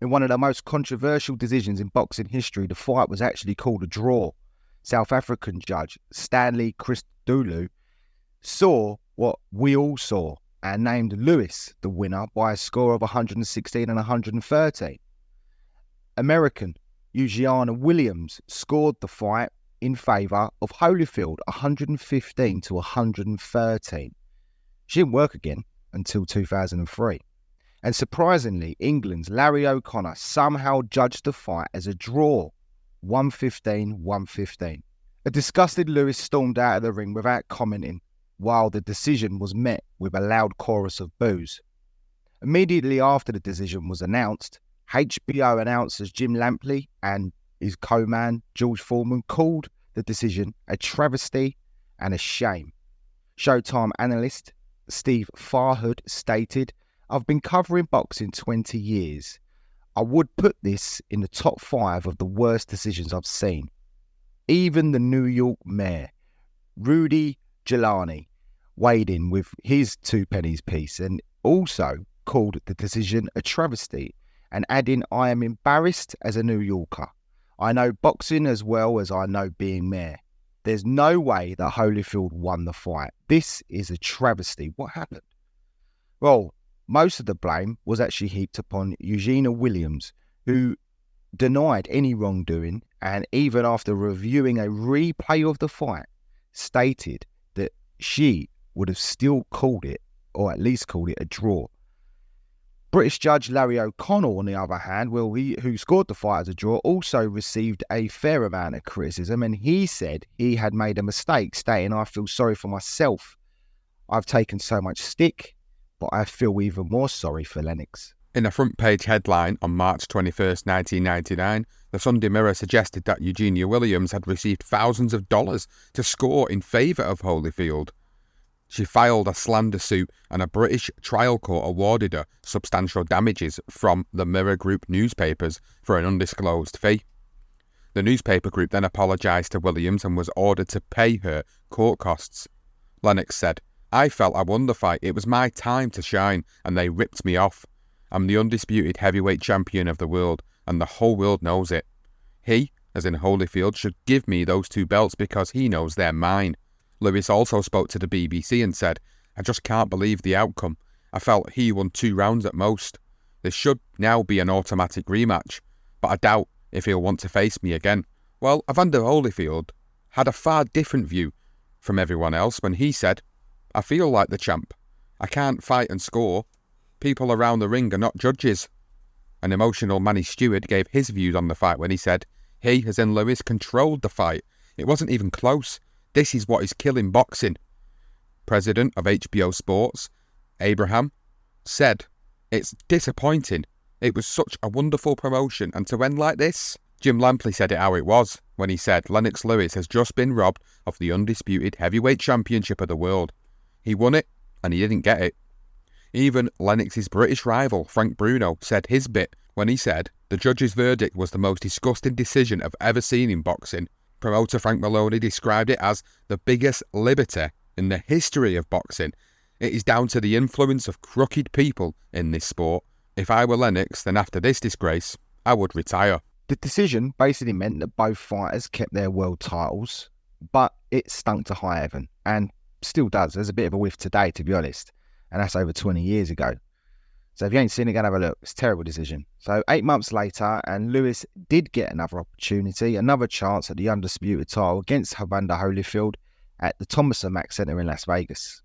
In one of the most controversial decisions in boxing history, the fight was actually called a draw. South African judge Stanley Christodoulou saw what we all saw and named Lewis the winner by a score of 116 and 113. American Eugenia Williams scored the fight in favour of Holyfield 115 to 113. She didn't work again until 2003. And surprisingly, England's Larry O'Connor somehow judged the fight as a draw, 115-115. A disgusted Lewis stormed out of the ring without commenting, while the decision was met with a loud chorus of boos. Immediately after the decision was announced, HBO announcers Jim Lampley and his co-man George Foreman called the decision a travesty and a shame. Showtime analyst Steve Farhood stated, "I've been covering boxing 20 years. I would put this in the top 5 of the worst decisions I've seen. Even the New York mayor, Rudy Giuliani, weighed in with his 2 pennies piece and also called the decision a travesty and adding, I am embarrassed as a New Yorker. I know boxing as well as I know being mayor. There's no way that Holyfield won the fight. This is a travesty. What happened?" Well, most of the blame was actually heaped upon Eugenia Williams, who denied any wrongdoing and even after reviewing a replay of the fight, stated that she would have still called it, or at least called it, a draw. British judge Larry O'Connell, on the other hand, who scored the fight as a draw, also received a fair amount of criticism, and he said he had made a mistake, stating, "I feel sorry for myself. I've taken so much stick, but I feel even more sorry for Lennox." In a front-page headline on March 21st, 1999, the Sunday Mirror suggested that Eugenia Williams had received thousands of dollars to score in favour of Holyfield. She filed a slander suit and a British trial court awarded her substantial damages from the Mirror Group newspapers for an undisclosed fee. The newspaper group then apologised to Williams and was ordered to pay her court costs. Lennox said, "I felt I won the fight. It was my time to shine and they ripped me off. I'm the undisputed heavyweight champion of the world and the whole world knows it. He, as in Holyfield, should give me those 2 belts because he knows they're mine." Lewis also spoke to the BBC and said, "I just can't believe the outcome. I felt he won 2 rounds at most. There should now be an automatic rematch, but I doubt if he'll want to face me again." Well, Evander Holyfield had a far different view from everyone else when he said, "I feel like the champ. I can't fight and score. People around the ring are not judges." An emotional Manny Stewart gave his views on the fight when he said, "He, as in Lewis, controlled the fight. It wasn't even close. This is what is killing boxing." president of HBO Sports, Abraham, said, "It's disappointing. It was such a wonderful promotion, and to end like this." Jim Lampley said it how it was when he said Lennox Lewis has just been robbed of the undisputed heavyweight championship of the world. He won it, and he didn't get it. Even Lennox's British rival, Frank Bruno, said his bit when he said the judge's verdict was the most disgusting decision I've ever seen in boxing. Promoter Frank Maloney described it as the biggest liberty in the history of boxing. It is down to the influence of crooked people in this sport. If I were Lennox, then after this disgrace, I would retire. The decision basically meant that both fighters kept their world titles, but it stunk to high heaven, and still does. There's a bit of a whiff today, to be honest, and that's over 20 years ago. So if you ain't seen it, go and have a look. It's a terrible decision. So 8 months later, and Lewis did get another opportunity, another chance at the undisputed title against Evander Holyfield at the Thomas & Mack Center in Las Vegas.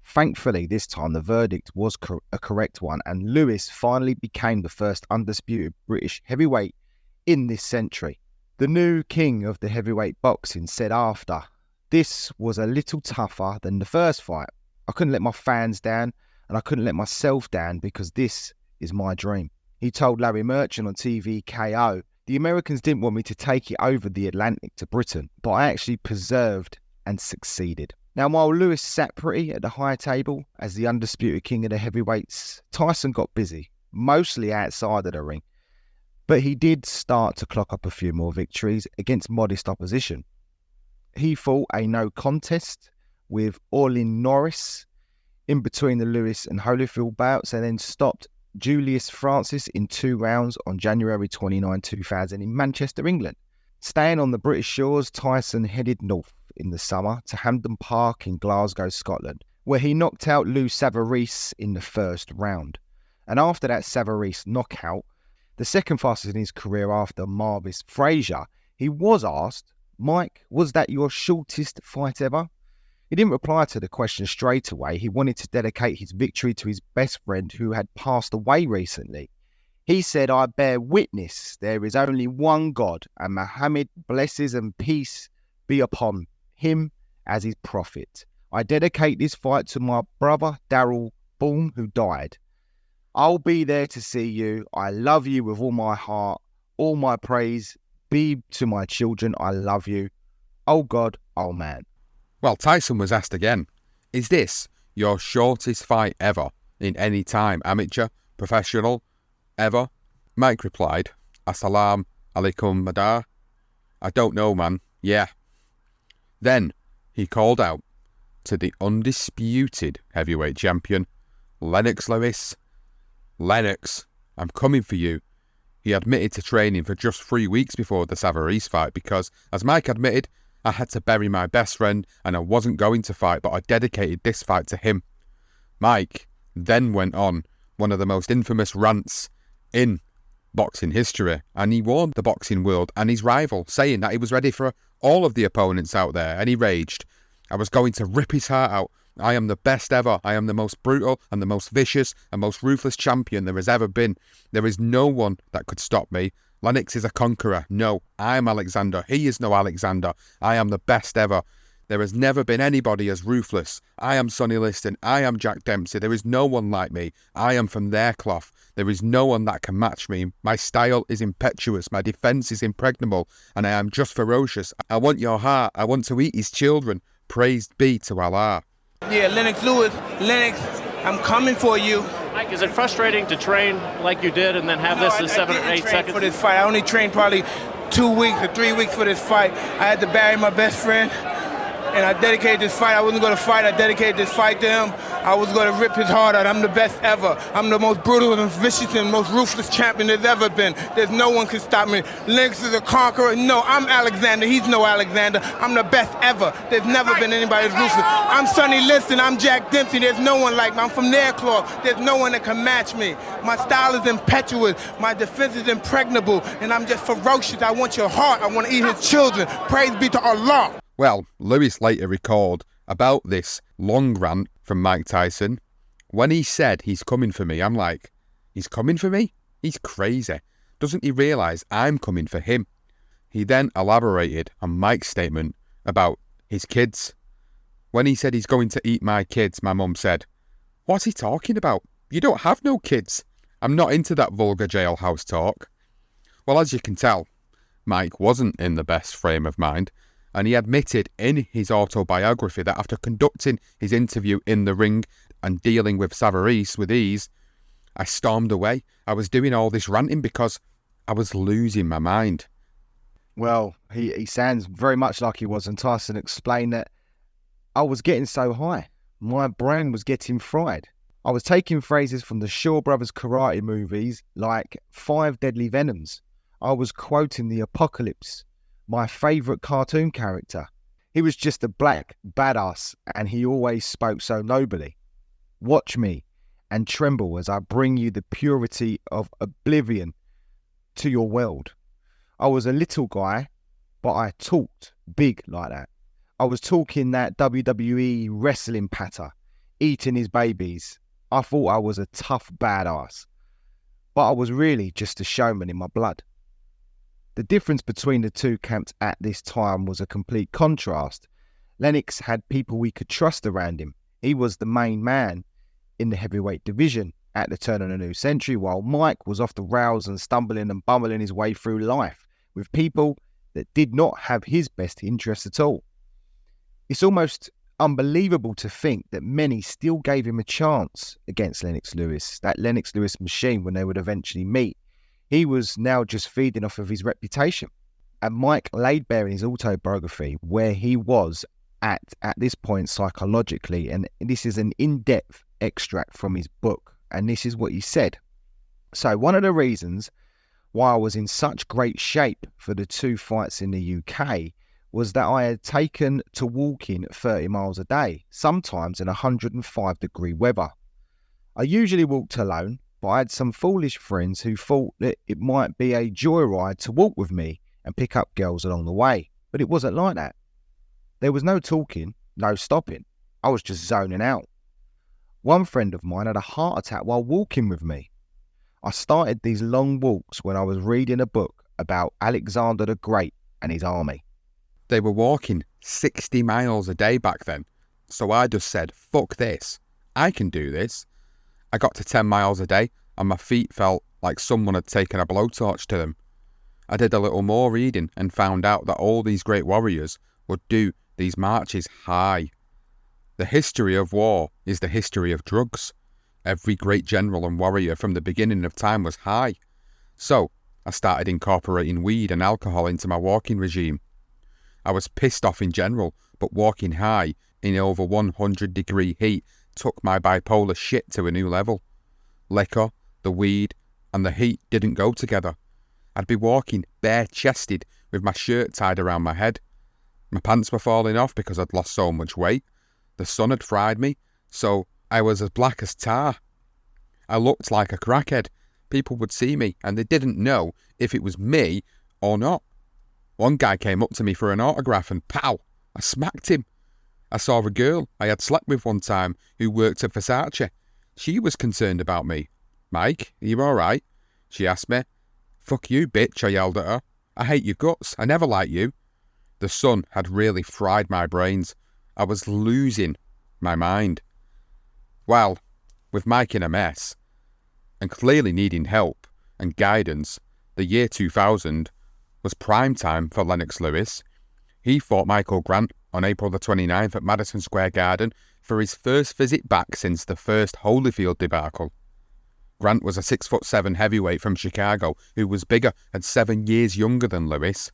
Thankfully, this time the verdict was a correct one, and Lewis finally became the first undisputed British heavyweight in this century. The new king of the heavyweight boxing said after, "This was a little tougher than the first fight. I couldn't let my fans down, and I couldn't let myself down because this is my dream." He told Larry Merchant on TV KO, "The Americans didn't want me to take it over the Atlantic to Britain, but I actually persevered and succeeded." Now, while Lewis sat pretty at the high table as the undisputed king of the heavyweights, Tyson got busy, mostly outside of the ring. But he did start to clock up a few more victories against modest opposition. He fought a no contest with Orlin Norris in between the Lewis and Holyfield bouts, and then stopped Julius Francis in 2 rounds on January 29, 2000 in Manchester, England. Staying on the British shores, Tyson headed north in the summer to Hampden Park in Glasgow, Scotland, where he knocked out Lou Savarese in the first round. And after that Savarese knockout, the second fastest in his career after Marvis Frazier, he was asked, "Mike, was that your shortest fight ever?" He didn't reply to the question straight away. He wanted to dedicate his victory to his best friend who had passed away recently. He said, "I bear witness there is only one God, and Muhammad, blessings and peace be upon him as his prophet. I dedicate this fight to my brother, Darryl Boehm, who died. I'll be there to see you. I love you with all my heart. All my praise be to my children. I love you. Oh God, oh man." Well, Tyson was asked again, "Is this your shortest fight ever in any time, amateur, professional, ever?" Mike replied, "Assalamu alaikum, madar. I don't know, man. Yeah." Then he called out to the undisputed heavyweight champion, Lennox Lewis, "Lennox, I'm coming for you." He admitted to training for just 3 weeks before the Savarese fight because, as Mike admitted, "I had to bury my best friend and I wasn't going to fight, but I dedicated this fight to him." Mike then went on one of the most infamous rants in boxing history, and he warned the boxing world and his rival, saying that he was ready for all of the opponents out there, and he raged, "I was going to rip his heart out. I am the best ever. I am the most brutal and the most vicious and most ruthless champion there has ever been. There is no one that could stop me. Lennox is a conqueror. No, I'm Alexander. He is no Alexander. I am the best ever. There has never been anybody as ruthless. I am Sonny Liston. I am Jack Dempsey. There is no one like me. I am from their cloth. There is no one that can match me. My style is impetuous. My defence is impregnable. And I am just ferocious. I want your heart. I want to eat his children. Praised be to Allah." Yeah, Lennox Lewis. Lennox, I'm coming for you. Mike, is it frustrating to train like you did and then have this in 7 or 8 seconds? For this fight, I only trained probably 2 weeks or 3 weeks for this fight. I had to bury my best friend, and I dedicated this fight. I wasn't going to fight. I dedicated this fight to him. I was going to rip his heart out. I'm the best ever. I'm the most brutal and vicious and most ruthless champion there's ever been. There's no one can stop me. Lennox is a conqueror. No, I'm Alexander. He's no Alexander. I'm the best ever. There's never been anybody as ruthless. I'm Sonny Liston. I'm Jack Dempsey. There's no one like me. I'm from their cloth. There's no one that can match me. My style is impetuous. My defense is impregnable. And I'm just ferocious. I want your heart. I want to eat his children. Praise be to Allah. Well, Lewis later recalled about this long rant from Mike Tyson. When he said he's coming for me, I'm like, he's coming for me? He's crazy. Doesn't he realise I'm coming for him? He then elaborated on Mike's statement about his kids. When he said he's going to eat my kids, my mum said, "What's he talking about? You don't have no kids. I'm not into that vulgar jailhouse talk." Well, as you can tell, Mike wasn't in the best frame of mind, and he admitted in his autobiography that after conducting his interview in the ring and dealing with Savarese with ease, I stormed away. I was doing all this ranting because I was losing my mind. Well, he sounds very much like he was, and Tyson explained that I was getting so high. My brain was getting fried. I was taking phrases from the Shaw Brothers karate movies like Five Deadly Venoms. I was quoting the Apocalypse, my favourite cartoon character. He was just a black badass, and he always spoke so nobly. Watch me and tremble as I bring you the purity of oblivion to your world. I was a little guy, but I talked big like that. I was talking that WWE wrestling patter, eating his babies. I thought I was a tough badass, but I was really just a showman in my blood. The difference between the two camps at this time was a complete contrast. Lennox had people we could trust around him. He was the main man in the heavyweight division at the turn of the new century, while Mike was off the rails and stumbling and bumbling his way through life with people that did not have his best interests at all. It's almost unbelievable to think that many still gave him a chance against Lennox Lewis, that Lennox Lewis machine, when they would eventually meet. He was now just feeding off of his reputation. And Mike laid bare in his autobiography where he was at this point psychologically, and this is an in-depth extract from his book, and this is what he said. So one of the reasons why I was in such great shape for the two fights in the UK was that I had taken to walking 30 miles a day, sometimes in 105-degree weather. I usually walked alone, but I had some foolish friends who thought that it might be a joyride to walk with me and pick up girls along the way. But it wasn't like that. There was no talking, no stopping. I was just zoning out. One friend of mine had a heart attack while walking with me. I started these long walks when I was reading a book about Alexander the Great and his army. They were walking 60 miles a day back then, so I just said, fuck this, I can do this. I got to 10 miles a day and my feet felt like someone had taken a blowtorch to them. I did a little more reading and found out that all these great warriors would do these marches high. The history of war is the history of drugs. Every great general and warrior from the beginning of time was high. So I started incorporating weed and alcohol into my walking regime. I was pissed off in general, but walking high in over 100-degree heat took my bipolar shit to a new level. Liquor, the weed, and the heat didn't go together. I'd be walking bare-chested with my shirt tied around my head. My pants were falling off because I'd lost so much weight. The sun had fried me, so I was as black as tar. I looked like a crackhead. People would see me and they didn't know if it was me or not. One guy came up to me for an autograph and pow, I smacked him. I saw a girl I had slept with one time who worked at Versace. She was concerned about me. "Mike, are you alright?" She asked me. "Fuck you, bitch," I yelled at her. "I hate your guts. I never liked you." The sun had really fried my brains. I was losing my mind. Well, with Mike in a mess, and clearly needing help and guidance, the year 2000 was prime time for Lennox Lewis. He fought Michael Grant on April the 29th at Madison Square Garden for his first visit back since the first Holyfield debacle. Grant was a 6'7" heavyweight from Chicago who was bigger and 7 years younger than Lewis,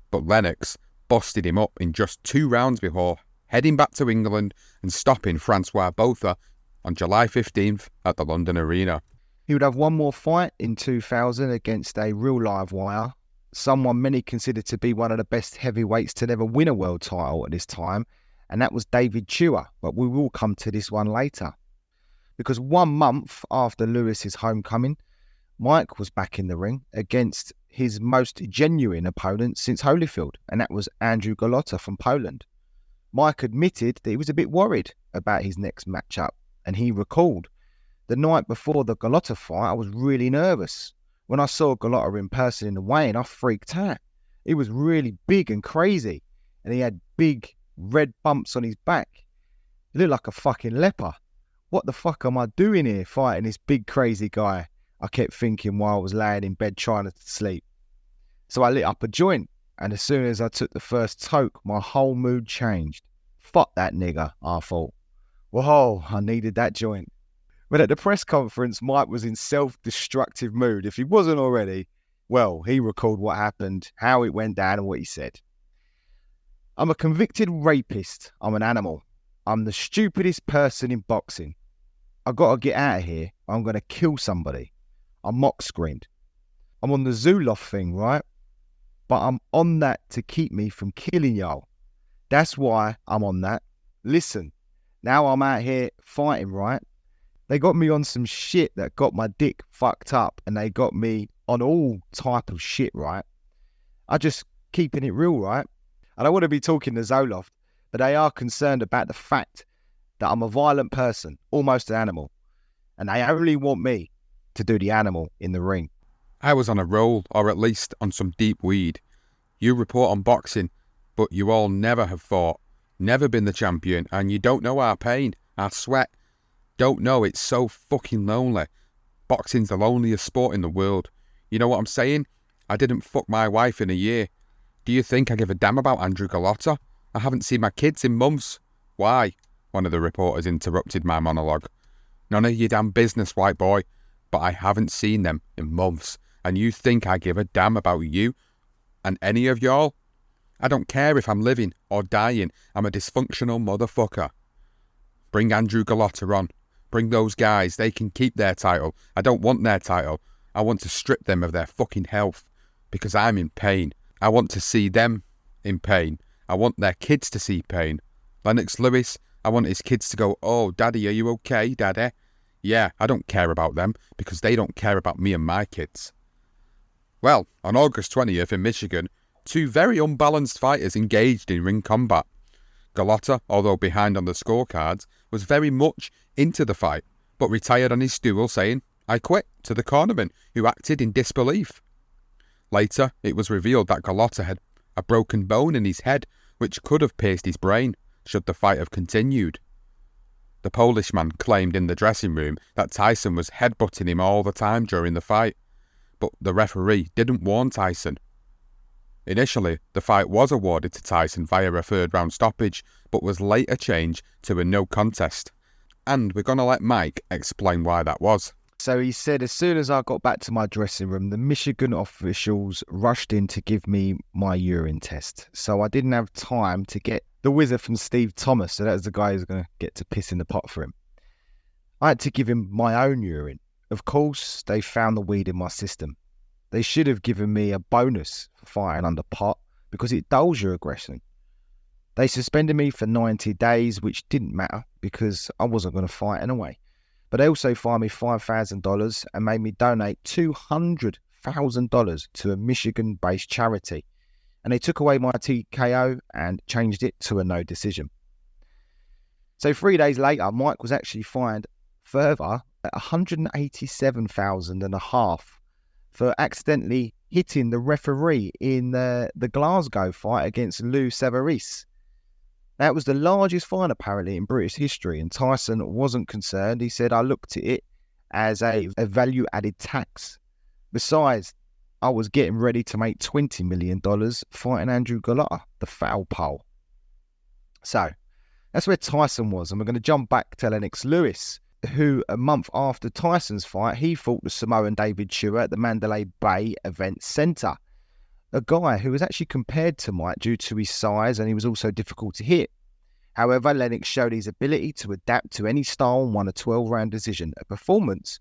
but Lennox busted him up in just 2 rounds before heading back to England and stopping Francois Botha on July 15th at the London Arena. He would have one more fight in 2000 against a real live wire, someone many considered to be one of the best heavyweights to never win a world title at this time, and that was David Tua, but we will come to this one later. Because 1 month after Lewis's homecoming, Mike was back in the ring against his most genuine opponent since Holyfield, and that was Andrew Golota from Poland. Mike admitted that he was a bit worried about his next matchup, and he recalled, "The night before the Golota fight, I was really nervous. When I saw Golota in person in the weigh-in, I freaked out. He was really big and crazy, and he had big red bumps on his back. You look like a fucking leper. What the fuck am I doing here fighting this big crazy guy? I kept thinking while I was laying in bed trying to sleep. So I lit up a joint, and as soon as I took the first toke, my whole mood changed. Fuck that nigger, I thought. Whoa, I needed that joint. But at the press conference, Mike was in self-destructive mood. If he wasn't already, well, he recalled what happened, how it went down, and what he said. I'm a convicted rapist. I'm an animal. I'm the stupidest person in boxing. I gotta get out of here. I'm gonna kill somebody. I mock screamed. I'm on the Zoloft thing, right? But I'm on that to keep me from killing y'all. That's why I'm on that. Listen, now I'm out here fighting, right? They got me on some shit that got my dick fucked up, and they got me on all type of shit, right? I just keeping it real, right? I don't want to be talking to Zoloft, but they are concerned about the fact that I'm a violent person, almost an animal, and they only want me to do the animal in the ring. I was on a roll, or at least on some deep weed. You report on boxing, but you all never have fought, never been the champion, and you don't know our pain, our sweat. Don't know it's so fucking lonely. Boxing's the loneliest sport in the world. You know what I'm saying? I didn't fuck my wife in a year. Do you think I give a damn about Andrew Galotta? I haven't seen my kids in months. Why? One of the reporters interrupted my monologue. None of your damn business, white boy. But I haven't seen them in months. And you think I give a damn about you? And any of y'all? I don't care if I'm living or dying. I'm a dysfunctional motherfucker. Bring Andrew Galotta on. Bring those guys. They can keep their title. I don't want their title. I want to strip them of their fucking health. Because I'm in pain. I want to see them in pain. I want their kids to see pain. Lennox Lewis, I want his kids to go, "Oh, Daddy, are you okay, Daddy?" Yeah, I don't care about them because they don't care about me and my kids. Well, on August 20th in Michigan, two very unbalanced fighters engaged in ring combat. Galotta, although behind on the scorecards, was very much into the fight, but retired on his stool saying, "I quit," to the cornerman, who acted in disbelief. Later, it was revealed that Galotta had a broken bone in his head, which could have pierced his brain, should the fight have continued. The Polish man claimed in the dressing room that Tyson was headbutting him all the time during the fight, but the referee didn't warn Tyson. Initially, the fight was awarded to Tyson via a third-round stoppage, but was later changed to a no contest. And we're going to let Mike explain why that was. So he said, as soon as I got back to my dressing room, the Michigan officials rushed in to give me my urine test. So I didn't have time to get the wizard from Steve Thomas. So that was the guy who's going to get to piss in the pot for him. I had to give him my own urine. Of course, they found the weed in my system. They should have given me a bonus for fighting under pot because it dulls your aggression. They suspended me for 90 days, which didn't matter because I wasn't going to fight anyway. But they also fined me $5,000 and made me donate $200,000 to a Michigan-based charity. And they took away my TKO and changed it to a no decision. So 3 days later, Mike was actually fined further at $187,500 for accidentally hitting the referee in the Glasgow fight against Lou Severis. That was the largest fine apparently in British history, and Tyson wasn't concerned. He said, "I looked at it as a value-added tax. Besides, I was getting ready to make $20 million fighting Andrew Galotta, the foul pole." So, that's where Tyson was, and we're going to jump back to Lennox Lewis, who a month after Tyson's fight, he fought the Samoan David Chua at the Mandalay Bay Event Centre. A guy who was actually compared to Mike due to his size, and he was also difficult to hit. However, Lennox showed his ability to adapt to any style and won a 12-round decision, a performance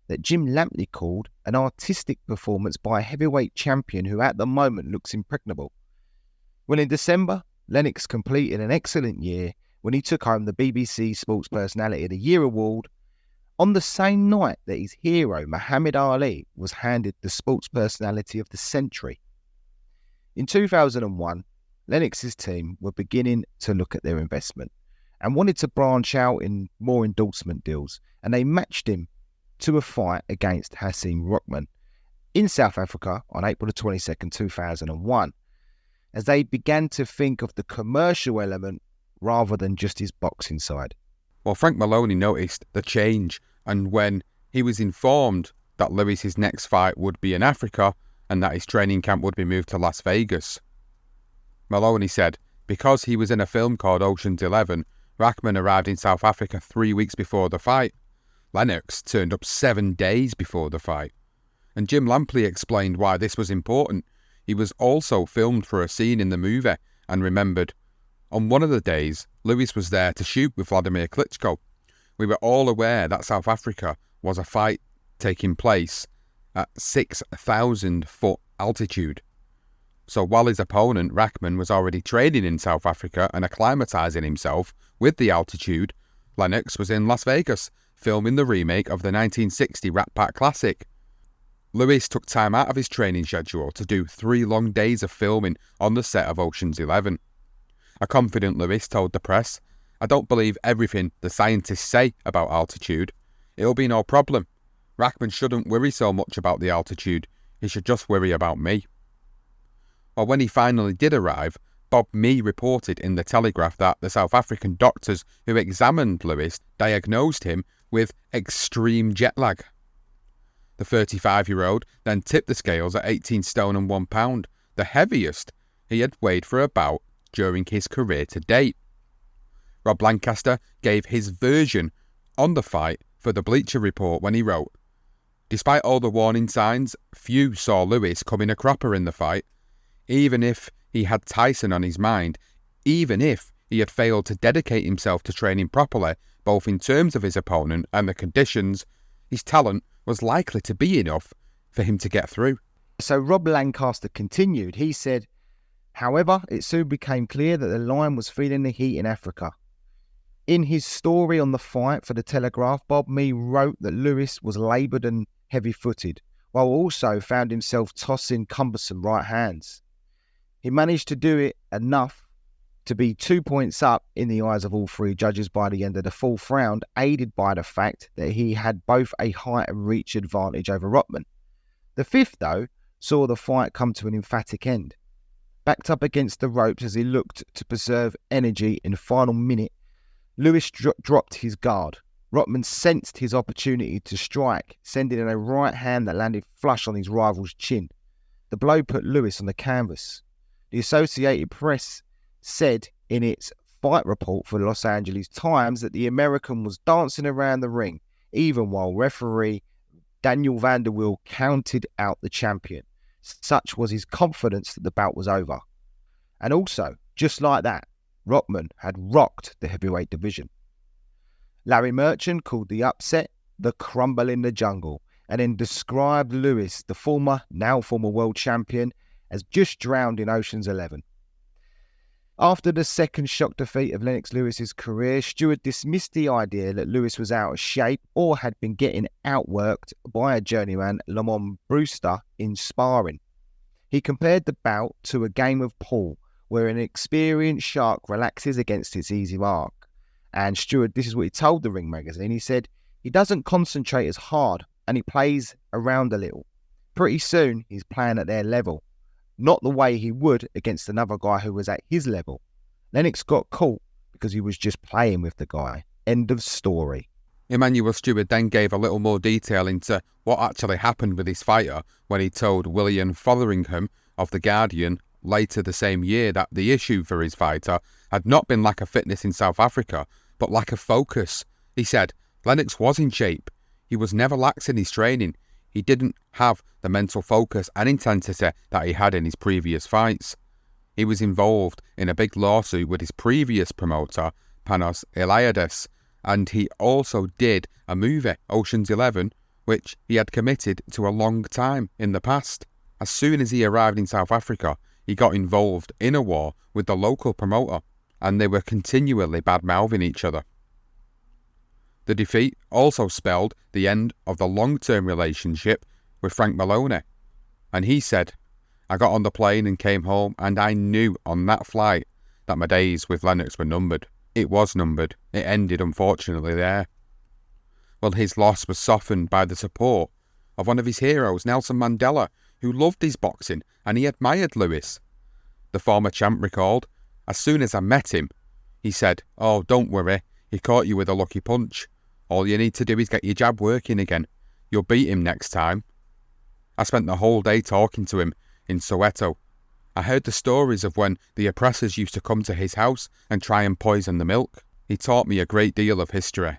that Jim Lampley called an artistic performance by a heavyweight champion who at the moment looks impregnable. Well, in December, Lennox completed an excellent year when he took home the BBC Sports Personality of the Year award on the same night that his hero, Muhammad Ali, was handed the Sports Personality of the Century. In 2001, Lennox's team were beginning to look at their investment and wanted to branch out in more endorsement deals, and they matched him to a fight against Hasim Rockman in South Africa on April 22nd, 2001, as they began to think of the commercial element rather than just his boxing side. Well, Frank Maloney noticed the change, and when he was informed that Lewis's next fight would be in Africa and that his training camp would be moved to Las Vegas, Maloney said because he was in a film called Ocean's 11, Rahman arrived in South Africa 3 weeks before the fight. Lennox turned up 7 days before the fight. And Jim Lampley explained why this was important. He was also filmed for a scene in the movie and remembered, on one of the days, Lewis was there to shoot with Vladimir Klitschko. We were all aware that South Africa was a fight taking place at 6,000 foot altitude. So while his opponent, Rahman, was already training in South Africa and acclimatising himself with the altitude, Lennox was in Las Vegas, filming the remake of the 1960 Rat Pack classic. Lewis took time out of his training schedule to do 3 long days of filming on the set of Ocean's 11. A confident Lewis told the press, "I don't believe everything the scientists say about altitude. It'll be no problem. Rahman shouldn't worry so much about the altitude. He should just worry about me." Well, when he finally did arrive, Bob Mee reported in the Telegraph that the South African doctors who examined Lewis diagnosed him with extreme jet lag. The 35-year-old then tipped the scales at 18 stone and 1 pound, the heaviest he had weighed for a bout during his career to date. Rob Lancaster gave his version on the fight for the Bleacher Report when he wrote, "Despite all the warning signs, few saw Lewis coming a cropper in the fight. Even if he had Tyson on his mind, even if he had failed to dedicate himself to training properly, both in terms of his opponent and the conditions, his talent was likely to be enough for him to get through." So Rob Lancaster continued. He said, "However, it soon became clear that the Lion was feeling the heat in Africa. In his story on the fight for the Telegraph, Bob Mee wrote that Lewis was laboured and heavy-footed, while also found himself tossing cumbersome right hands. He managed to do it enough to be 2 points up in the eyes of all 3 judges by the end of the 4th round, aided by the fact that he had both a height and reach advantage over Rahman. The 5th, though, saw the fight come to an emphatic end. Backed up against the ropes as he looked to preserve energy in the final minute, Lewis dropped his guard. Rahman sensed his opportunity to strike, sending in a right hand that landed flush on his rival's chin. The blow put Lewis on the canvas. The Associated Press said in its fight report for the Los Angeles Times that the American was dancing around the ring, even while referee Daniel Vanderweel counted out the champion. Such was his confidence that the bout was over. And also, just like that, Rahman had rocked the heavyweight division. Larry Merchant called the upset the crumble in the jungle, and then described Lewis, the now former world champion, as just drowned in Ocean's 11. After the second shock defeat of Lennox Lewis's career, Stewart dismissed the idea that Lewis was out of shape or had been getting outworked by a journeyman, Lamont Brewster, in sparring. He compared the bout to a game of pool, where an experienced shark relaxes against its easy mark. And Stewart, this is what he told the Ring magazine, he said, "He doesn't concentrate as hard and he plays around a little. Pretty soon he's playing at their level. Not the way he would against another guy who was at his level. Lennox got caught because he was just playing with the guy." End of story. Emmanuel Stewart then gave a little more detail into what actually happened with his fighter when he told William Fotheringham of The Guardian later the same year that the issue for his fighter had not been lack of fitness in South Africa, but lack of focus. He said, "Lennox was in shape. He was never lax in his training. He didn't have the mental focus and intensity that he had in his previous fights. He was involved in a big lawsuit with his previous promoter, Panos Eliades, and he also did a movie, Ocean's 11, which he had committed to a long time in the past. As soon as he arrived in South Africa, he got involved in a war with the local promoter, and they were continually bad-mouthing each other." The defeat also spelled the end of the long-term relationship with Frank Maloney, and he said, "I got on the plane and came home, and I knew on that flight that my days with Lennox were numbered. It was numbered. It ended, unfortunately, there." Well, his loss was softened by the support of one of his heroes, Nelson Mandela, who loved his boxing and he admired Lewis. The former champ recalled, "As soon as I met him, he said, 'Oh, don't worry, He caught you with a lucky punch. All you need to do is get your jab working again. You'll beat him next time. I spent the whole day talking to him in Soweto. I heard the stories of when the oppressors used to come to his house and try and poison the milk. He taught me a great deal of history.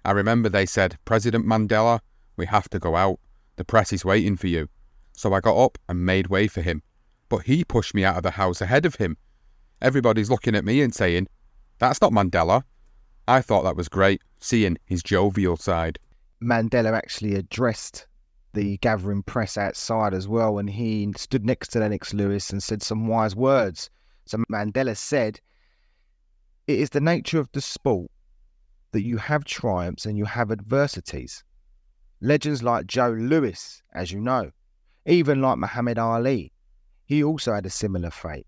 I remember they said, "President Mandela, we have to go out. The press is waiting for you." So I got up and made way for him. But he pushed me out of the house ahead of him. Everybody's looking at me and saying, "That's not Mandela." I thought that was great, seeing his jovial side. Mandela actually addressed the gathering press outside as well, and he stood next to Lennox Lewis and said some wise words. So Mandela said, "It is the nature of the sport that you have triumphs and you have adversities. Legends like Joe Louis, as you know, even like Muhammad Ali, he also had a similar fate.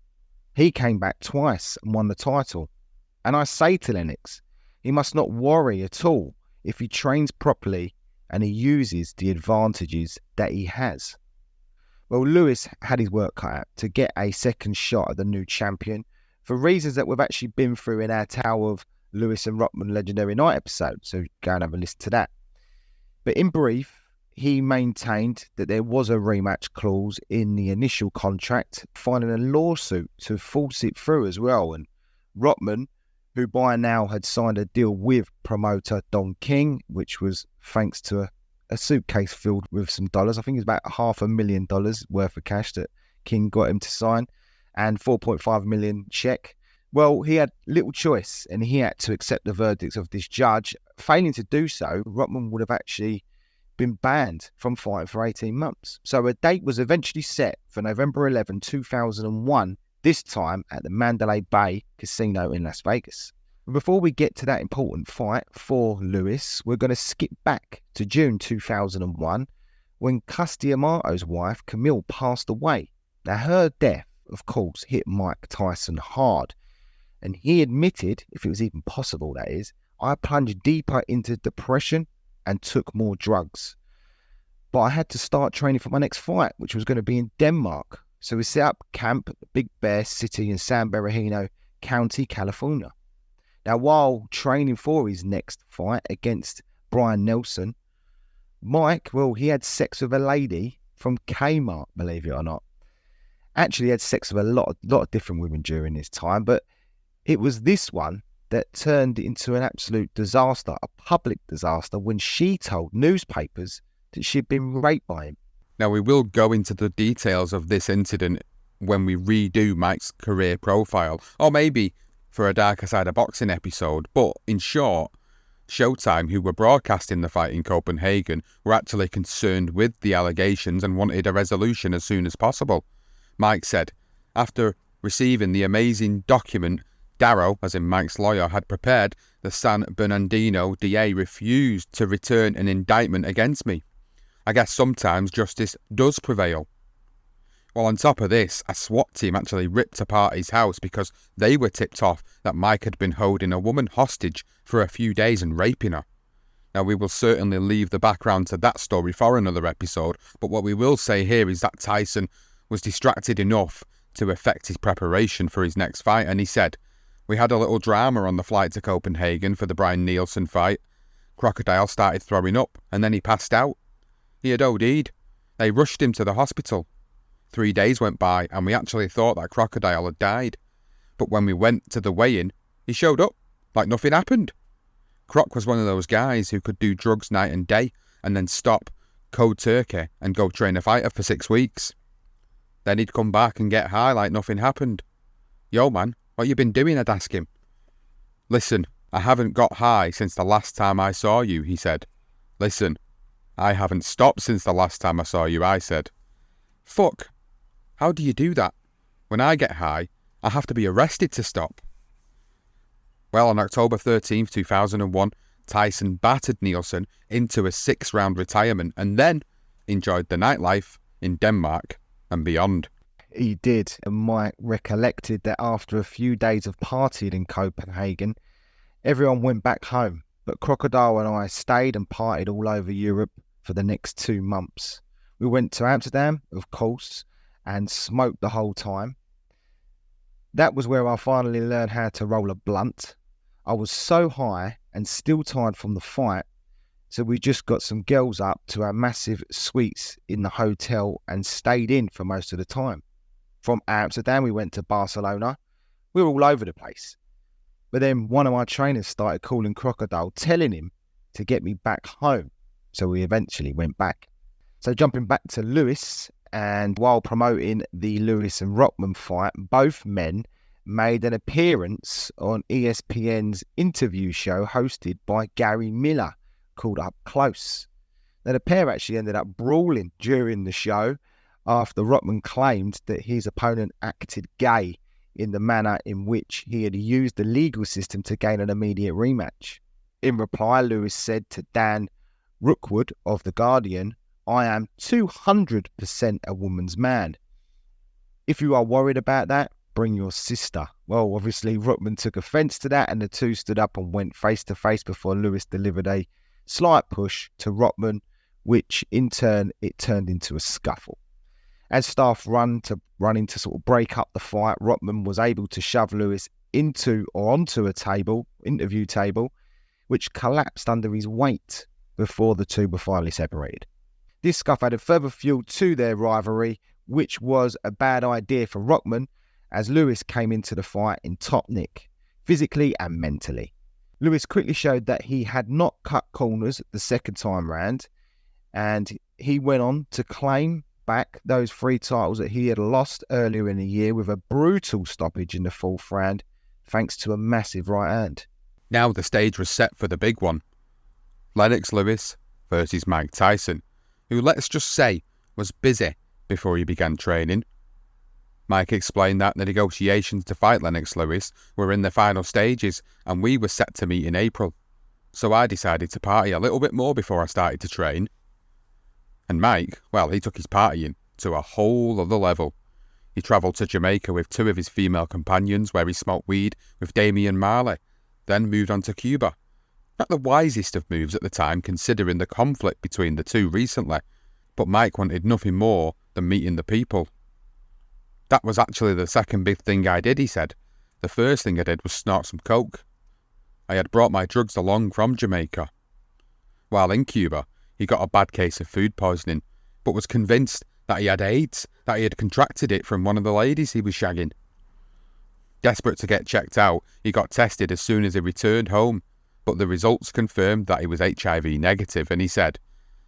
He came back twice and won the title. And I say to Lennox, he must not worry at all if he trains properly and he uses the advantages that he has." Well, Lewis had his work cut out to get a second shot at the new champion for reasons that we've actually been through in our Tower of Lewis and Rothman Legendary Night episode, so go and have a listen to that. But in brief, he maintained that there was a rematch clause in the initial contract, filing a lawsuit to force it through as well. And Rothman, who by now had signed a deal with promoter Don King, which was thanks to a suitcase filled with some dollars. I think it's about $500,000 worth of cash that King got him to sign, and $4.5 million check. Well, he had little choice and he had to accept the verdicts of this judge. Failing to do so, Rothman would have actually been banned from fighting for 18 months. So a date was eventually set for November 11, 2001, this time at the Mandalay Bay Casino in Las Vegas. But before we get to that important fight for Lewis, we're going to skip back to June 2001 when Cus D'Amato's wife, Camille, passed away. Now, her death, of course, hit Mike Tyson hard. And he admitted, if it was even possible, that is, "I plunged deeper into depression and took more drugs. But I had to start training for my next fight, which was going to be in Denmark. So we set up camp at the Big Bear City in San Bernardino County, California." Now, while training for his next fight against Brian Nelson, Mike, well, he had sex with a lady from Kmart, believe it or not. Actually, he had sex with a lot of different women during this time, but it was this one that turned into an absolute disaster, a public disaster, when she told newspapers that she'd been raped by him. Now, we will go into the details of this incident when we redo Mike's career profile, or maybe for a Darker Side of Boxing episode, but in short, Showtime, who were broadcasting the fight in Copenhagen, were actually concerned with the allegations and wanted a resolution as soon as possible. Mike said, after receiving the amazing document Darrow, as in Mike's lawyer, had prepared, the San Bernardino DA refused to return an indictment against me. I guess sometimes justice does prevail. Well, on top of this, a SWAT team actually ripped apart his house because they were tipped off that Mike had been holding a woman hostage for a few days and raping her. Now, we will certainly leave the background to that story for another episode, but what we will say here is that Tyson was distracted enough to affect his preparation for his next fight, and he said, "We had a little drama on the flight to Copenhagen for the Brian Nielsen fight. Crocodile started throwing up, and then he passed out. He had OD'd. They rushed him to the hospital. 3 days went by, and we actually thought that Crocodile had died. But when we went to the weigh-in, he showed up, like nothing happened. Croc was one of those guys who could do drugs night and day, and then stop, cold turkey, and go train a fighter for 6 weeks. Then he'd come back and get high like nothing happened. Yo, man, what you been doing, I'd ask him. Listen, I haven't got high since the last time I saw you, he said. Listen, I haven't stopped since the last time I saw you, I said. Fuck, how do you do that? When I get high, I have to be arrested to stop. Well, on October 13th, 2001, Tyson battered Nielsen into a 6-round retirement and then enjoyed the nightlife in Denmark and beyond. He did, and Mike recollected that after a few days of partying in Copenhagen, everyone went back home, but Crocodile and I stayed and partied all over Europe for the next 2 months. We went to Amsterdam, of course, and smoked the whole time. That was where I finally learned how to roll a blunt. I was so high and still tired from the fight. So we just got some girls up to our massive suites in the hotel and stayed in for most of the time. From Amsterdam, we went to Barcelona. We were all over the place. But then one of my trainers started calling Crocodile, telling him to get me back home. So we eventually went back. So jumping back to Lewis, and while promoting the Lewis and Rockman fight, both men made an appearance on ESPN's interview show hosted by Gary Miller called Up Close. Now, the pair actually ended up brawling during the show after Rockman claimed that his opponent acted gay in the manner in which he had used the legal system to gain an immediate rematch. In reply, Lewis said to Dan Rookwood of The Guardian, "I am 200% a woman's man. If you are worried about that, bring your sister." Well, obviously, Rookman took offence to that, and the two stood up and went face to face before Lewis delivered a slight push to Rockman, which in turn it turned into a scuffle. As staff run in to sort of break up the fight, Rockman was able to shove Lewis onto a interview table, which collapsed under his weight before the two were finally separated. This scuff added further fuel to their rivalry, which was a bad idea for Rockman, as Lewis came into the fight in top nick, physically and mentally. Lewis quickly showed that he had not cut corners the second time round, and he went on to claim back those 3 titles that he had lost earlier in the year with a brutal stoppage in the 4th round, thanks to a massive right hand. Now the stage was set for the big one. Lennox Lewis versus Mike Tyson, who, let's just say, was busy before he began training. Mike explained that the negotiations to fight Lennox Lewis were in the final stages and we were set to meet in April. So I decided to party a little bit more before I started to train. And Mike, well, he took his partying to a whole other level. He travelled to Jamaica with 2 of his female companions where he smoked weed with Damian Marley, then moved on to Cuba. Not the wisest of moves at the time considering the conflict between the two recently, but Mike wanted nothing more than meeting the people. That was actually the second big thing I did, he said. The first thing I did was snort some coke. I had brought my drugs along from Jamaica. While in Cuba, he got a bad case of food poisoning, but was convinced that he had AIDS, that he had contracted it from one of the ladies he was shagging. Desperate to get checked out, he got tested as soon as he returned home, but the results confirmed that he was HIV negative, and he said,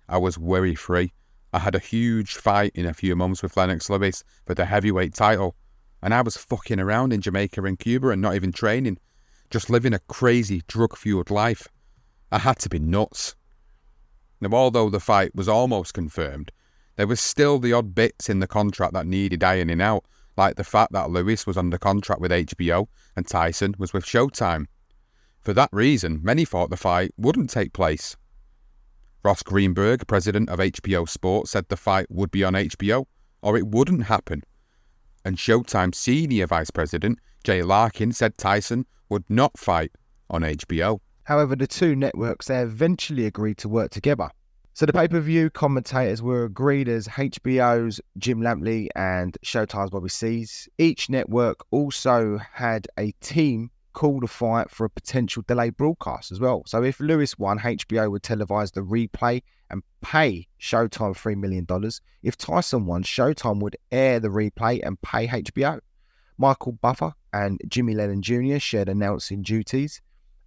"I was worry-free. I had a huge fight in a few months with Lennox Lewis for the heavyweight title, and I was fucking around in Jamaica and Cuba and not even training, just living a crazy drug-fueled life. I had to be nuts." Now, although the fight was almost confirmed, there was still the odd bits in the contract that needed ironing out, like the fact that Lewis was under contract with HBO and Tyson was with Showtime. For that reason, many thought the fight wouldn't take place. Ross Greenberg, president of HBO Sports, said the fight would be on HBO, or it wouldn't happen. And Showtime senior vice president, Jay Larkin, said Tyson would not fight on HBO. However, the two networks, they eventually agreed to work together. So the pay-per-view commentators were agreed as HBO's Jim Lampley and Showtime's Bobby Sees. Each network also had a team call the fight for a potential delayed broadcast as well. So if Lewis won, HBO would televise the replay and pay Showtime $3 million. If Tyson won, Showtime would air the replay and pay HBO. Michael Buffer and Jimmy Lennon Jr. shared announcing duties.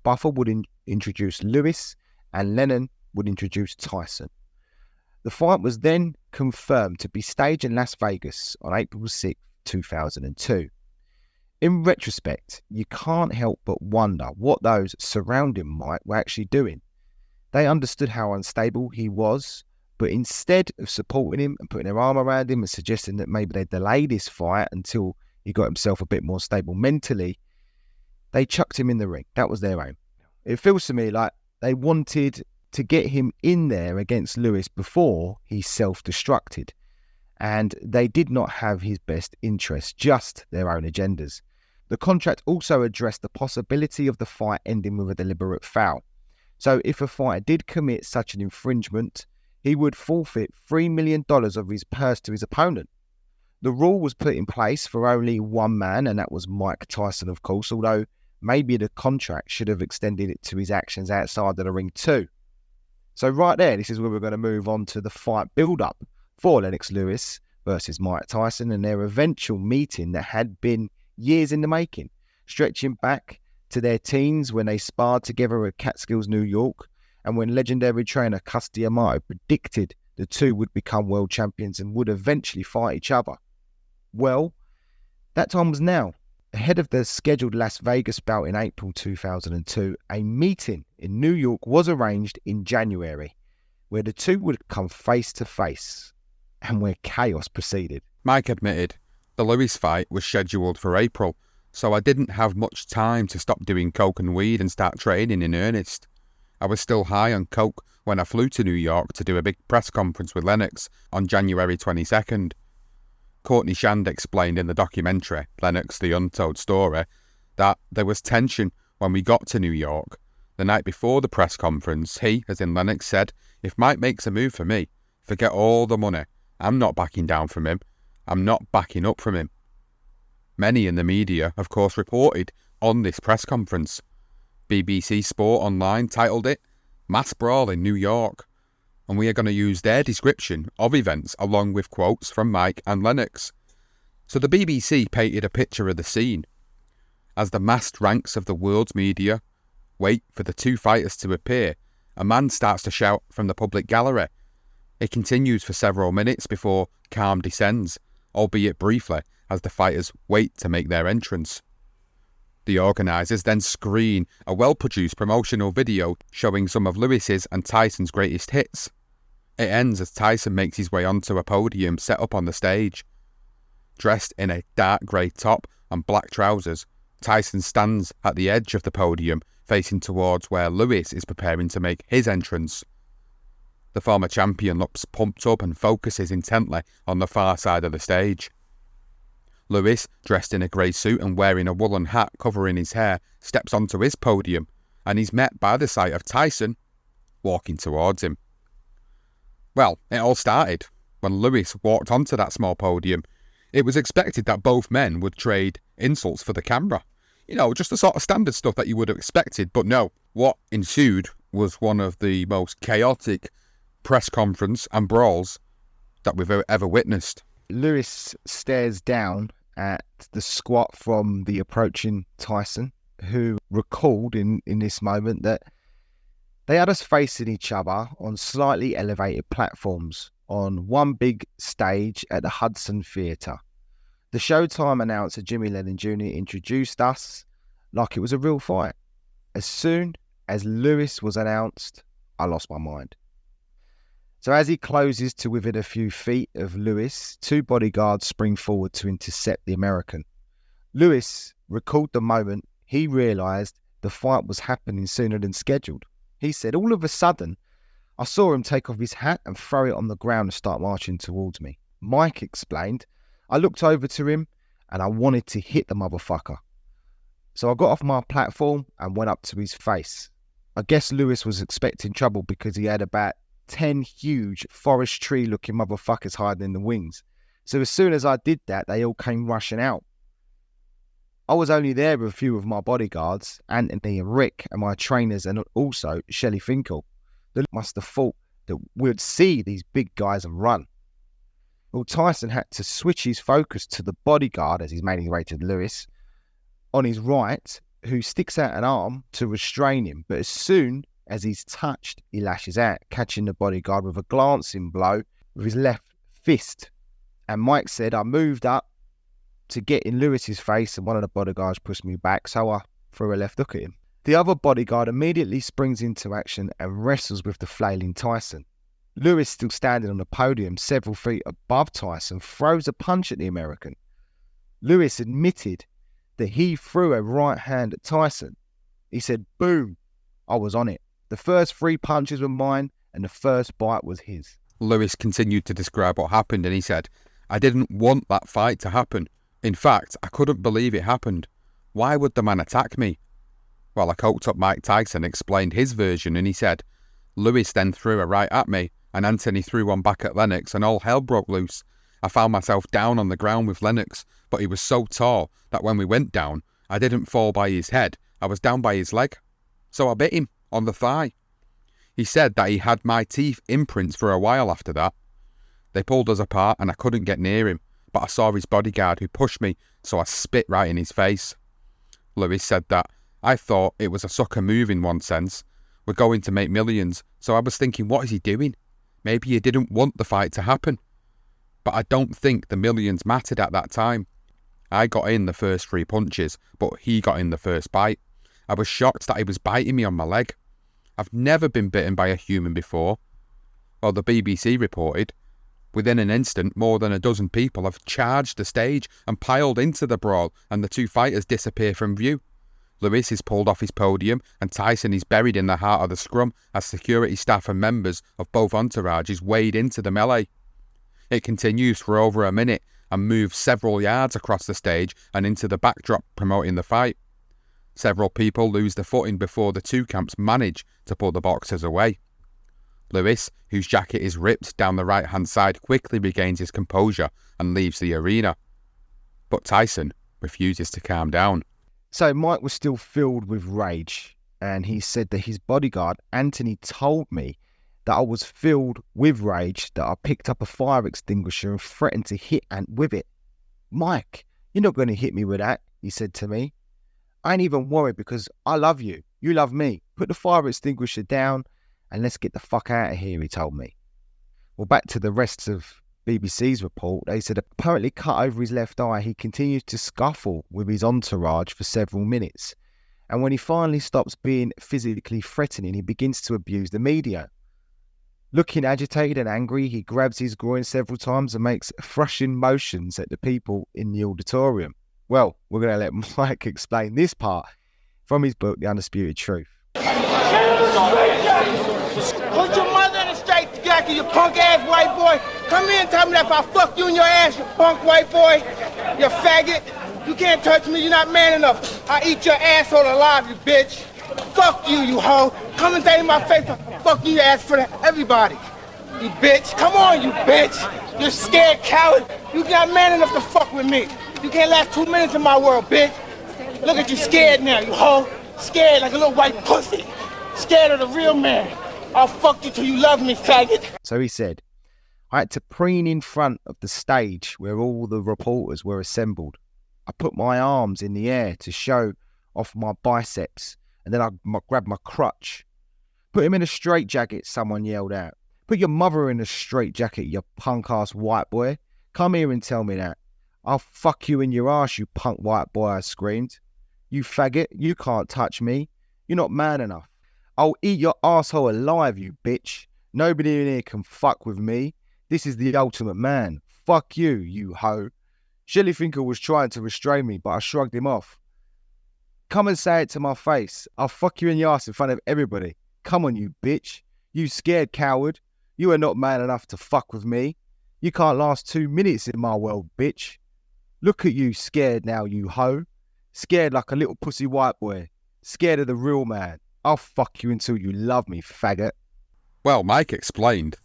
Buffer would introduce Lewis and Lennon would introduce Tyson. The fight was then confirmed to be staged in Las Vegas on April 6, 2002. In retrospect, you can't help but wonder what those surrounding Mike were actually doing. They understood how unstable he was, but instead of supporting him and putting their arm around him and suggesting that maybe they'd delay this fight until he got himself a bit more stable mentally, they chucked him in the ring. That was their aim. It feels to me like they wanted to get him in there against Lewis before he self-destructed. And they did not have his best interests, just their own agendas. The contract also addressed the possibility of the fight ending with a deliberate foul. So if a fighter did commit such an infringement, he would forfeit $3 million of his purse to his opponent. The rule was put in place for only one man, and that was Mike Tyson, of course, although maybe the contract should have extended it to his actions outside of the ring too. So right there, this is where we're going to move on to the fight build-up for Lennox Lewis versus Mike Tyson and their eventual meeting that had been years in the making, stretching back to their teens when they sparred together at Catskills, New York, and when legendary trainer Cus D'Amato predicted the two would become world champions and would eventually fight each other. Well, that time was now. Ahead of the scheduled Las Vegas bout in April 2002, a meeting in New York was arranged in January, where the two would come face to face, and where chaos proceeded. Mike admitted the Lewis fight was scheduled for April, so I didn't have much time to stop doing coke and weed and start training in earnest. I was still high on coke when I flew to New York to do a big press conference with Lennox on January 22nd. Courtney Shand explained in the documentary, Lennox, The Untold Story, that there was tension when we got to New York. The night before the press conference, he, as in Lennox, said, "If Mike makes a move for me, forget all the money. I'm not backing down from him. I'm not backing up from him." Many in the media, of course, reported on this press conference. BBC Sport Online titled it, "Mass Brawl in New York." And we are going to use their description of events along with quotes from Mike and Lennox. So the BBC painted a picture of the scene. As the massed ranks of the world's media wait for the two fighters to appear, a man starts to shout from the public gallery. It continues for several minutes before calm descends, albeit briefly, as the fighters wait to make their entrance. The organisers then screen a well-produced promotional video showing some of Lewis's and Tyson's greatest hits. It ends as Tyson makes his way onto a podium set up on the stage. Dressed in a dark grey top and black trousers, Tyson stands at the edge of the podium, facing towards where Lewis is preparing to make his entrance. The former champion looks pumped up and focuses intently on the far side of the stage. Lewis, dressed in a grey suit and wearing a woolen hat covering his hair, steps onto his podium and is met by the sight of Tyson walking towards him. Well, it all started when Lewis walked onto that small podium. It was expected that both men would trade insults for the camera. You know, just the sort of standard stuff that you would have expected, but no. What ensued was one of the most chaotic press conference and brawls that we've ever witnessed. Lewis stares down at the squat from the approaching Tyson, who recalled in this moment that they had us facing each other on slightly elevated platforms on one big stage at the Hudson Theatre. The Showtime announcer Jimmy Lennon Jr. introduced us like it was a real fight. As soon as Lewis was announced, I lost my mind. So as he closes to within a few feet of Lewis, two bodyguards spring forward to intercept the American. Lewis recalled the moment he realised the fight was happening sooner than scheduled. He said, "All of a sudden, I saw him take off his hat and throw it on the ground and start marching towards me." Mike explained, "I looked over to him and I wanted to hit the motherfucker. So I got off my platform and went up to his face. I guess Lewis was expecting trouble because he had about 10 huge forest tree looking motherfuckers hiding in the wings. So as soon as I did that, they all came rushing out. I was only there with a few of my bodyguards, Anthony and Rick, and my trainers, and also Shelley Finkel. They must have thought that we'd see these big guys and run." Well, Tyson had to switch his focus to the bodyguard as he's making his way to Lewis on his right, who sticks out an arm to restrain him. But as soon as he's touched, he lashes out, catching the bodyguard with a glancing blow with his left fist. And Mike said, "I moved up to get in Lewis's face and one of the bodyguards pushed me back, so I threw a left hook at him." The other bodyguard immediately springs into action and wrestles with the flailing Tyson. Lewis, still standing on the podium several feet above Tyson, throws a punch at the American. Lewis admitted that he threw a right hand at Tyson. He said, "Boom, I was on it. The first 3 punches were mine and the first bite was his." Lewis continued to describe what happened and he said, "I didn't want that fight to happen. In fact, I couldn't believe it happened. Why would the man attack me?" Well, a coked up Mike Tyson explained his version and he said, "Lewis then threw a right at me and Anthony threw one back at Lennox and all hell broke loose. I found myself down on the ground with Lennox, but he was so tall that when we went down, I didn't fall by his head. I was down by his leg, so I bit him on the thigh. He said that he had my teeth imprints for a while after that. They pulled us apart and I couldn't get near him, but I saw his bodyguard who pushed me, so I spit right in his face. Lewis said that I thought it was a sucker move in one sense. We're going to make millions, so I was thinking, what is he doing? Maybe he didn't want the fight to happen. But I don't think the millions mattered at that time. I got in the first 3 punches, but he got in the first bite. I was shocked that he was biting me on my leg. I've never been bitten by a human before. Well, the BBC reported, within an instant, more than a dozen people have charged the stage and piled into the brawl, and the two fighters disappear from view. Lewis is pulled off his podium, and Tyson is buried in the heart of the scrum as security staff and members of both entourages wade into the melee. It continues for over a minute and moves several yards across the stage and into the backdrop promoting the fight. Several people lose their footing before the two camps manage to pull the boxers away. Lewis, whose jacket is ripped down the right-hand side, quickly regains his composure and leaves the arena. But Tyson refuses to calm down. So Mike was still filled with rage, and he said that his bodyguard, Anthony, told me that I was filled with rage, that I picked up a fire extinguisher and threatened to hit Ant with it. "Mike, you're not going to hit me with that," he said to me. "I ain't even worried because I love you. You love me. Put the fire extinguisher down and let's get the fuck out of here," he told me. Well, back to the rest of BBC's report, they said apparently cut over his left eye, he continues to scuffle with his entourage for several minutes. And when he finally stops being physically threatening, he begins to abuse the media. Looking agitated and angry, he grabs his groin several times and makes thrashing motions at the people in the auditorium. Well, we're going to let Mike explain this part from his book, The Undisputed Truth. Put your mother in a straight jacket, you punk ass white boy. Come here and tell me that if I fuck you in your ass, you punk white boy, you faggot. You can't touch me, you're not man enough. I eat your asshole alive, you bitch. Fuck you, you hoe. Come and say in my face, fuck you, ass for everybody. You bitch, come on, you bitch. You're scared coward. You're not man enough to fuck with me. You can't last 2 minutes in my world, bitch. Look at you scared now, you hoe. Scared like a little white pussy. Scared of the real man. I'll fuck you till you love me, faggot. So he said, I had to preen in front of the stage where all the reporters were assembled. I put my arms in the air to show off my biceps, and then I grabbed my crutch. "Put him in a straitjacket," someone yelled out. "Put your mother in a straitjacket, you punk-ass white boy. Come here and tell me that. I'll fuck you in your ass, you punk white boy," I screamed. "You faggot, you can't touch me. You're not man enough. I'll eat your asshole alive, you bitch. Nobody in here can fuck with me. This is the ultimate man. Fuck you, you hoe." Shellyfinker was trying to restrain me, but I shrugged him off. "Come and say it to my face. I'll fuck you in the ass in front of everybody. Come on, you bitch. You scared coward. You are not man enough to fuck with me. You can't last 2 minutes in my world, bitch. Look at you scared now, you hoe. Scared like a little pussy white boy. Scared of the real man. I'll fuck you until you love me, faggot." Well, Mike explained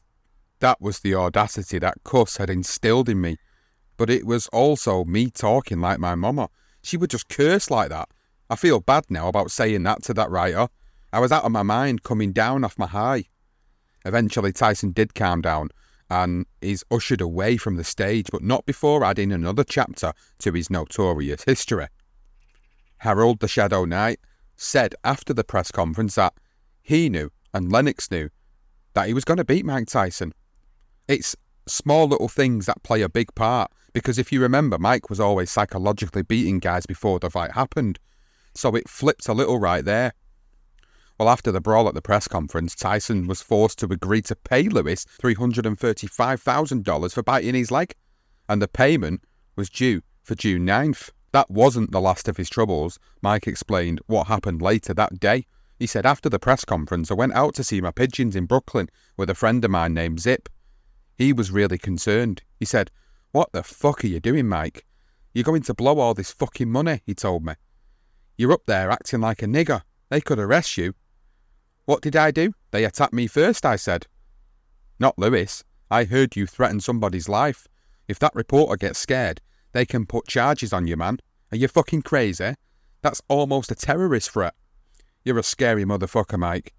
that was the audacity that Cus had instilled in me, but it was also me talking like my mama. She would just curse like that. I feel bad now about saying that to that writer. I was out of my mind, coming down off my high. Eventually Tyson did calm down and is ushered away from the stage, but not before adding another chapter to his notorious history. Harold the Shadow Knight said after the press conference that he knew, and Lennox knew, that he was going to beat Mike Tyson. It's small little things that play a big part, because if you remember, Mike was always psychologically beating guys before the fight happened, so it flipped a little right there. Well, after the brawl at the press conference, Tyson was forced to agree to pay Lewis $335,000 for biting his leg, and the payment was due for June 9th. That wasn't the last of his troubles. Mike explained what happened later that day. He said, "After the press conference, I went out to see my pigeons in Brooklyn with a friend of mine named Zip. He was really concerned. He said, 'What the fuck are you doing, Mike? You're going to blow all this fucking money,' he told me. 'You're up there acting like a nigger. They could arrest you.' 'What did I do? They attacked me first,' I said. 'Not Lewis. I heard you threaten somebody's life. If that reporter gets scared, they can put charges on you, man. Are you fucking crazy? That's almost a terrorist threat. You're a scary motherfucker, Mike.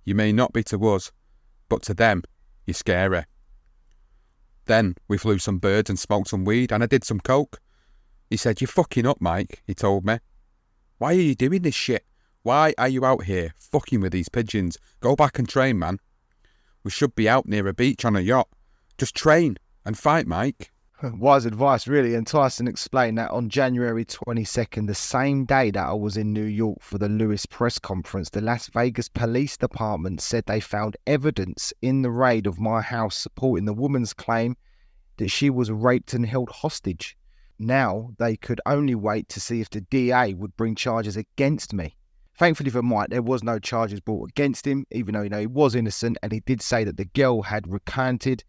You may not be to us, but to them, you're scary. Then we flew some birds and smoked some weed, and I did some coke. He said, "You're fucking up, Mike," he told me. "Why are you doing this shit? Why are you out here fucking with these pigeons? Go back and train, man. We should be out near a beach on a yacht. Just train and fight, Mike." Wise advice, really. And Tyson explained that on January 22nd, the same day that I was in New York for the Lewis press conference, the Las Vegas Police Department said they found evidence in the raid of my house supporting the woman's claim that she was raped and held hostage. Now they could only wait to see if the DA would bring charges against me. Thankfully for Mike, there was no charges brought against him, even though he was innocent, and he did say that the girl had recanted,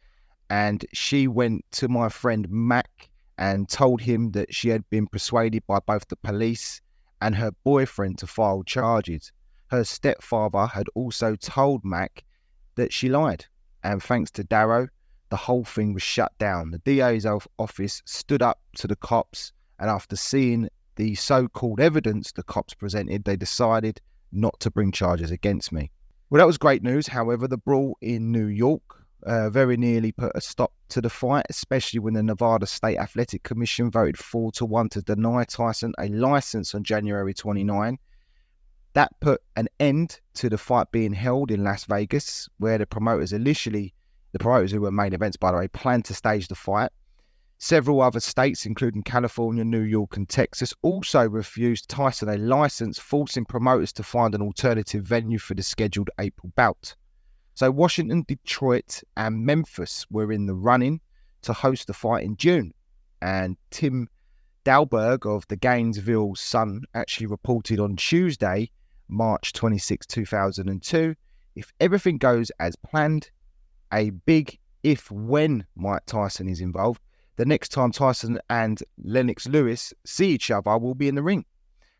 and she went to my friend Mac and told him that she had been persuaded by both the police and her boyfriend to file charges. Her stepfather had also told Mac that she lied, and thanks to Darrow, the whole thing was shut down. The DA's office stood up to the cops, and after seeing the so-called evidence the cops presented, they decided not to bring charges against me. Well, that was great news. However, the brawl in New York very nearly put a stop to the fight, especially when the Nevada State Athletic Commission voted 4-1 to deny Tyson a license on January 29. That put an end to the fight being held in Las Vegas, where the promoters who were main events, by the way, planned to stage the fight. Several other states, including California, New York and Texas, also refused Tyson a license, forcing promoters to find an alternative venue for the scheduled April bout. So Washington, Detroit and Memphis were in the running to host the fight in June. And Tim Dalberg of the Gainesville Sun actually reported on Tuesday, March 26, 2002, if everything goes as planned, a big if-when Mike Tyson is involved, the next time Tyson and Lennox Lewis see each other will be in the ring.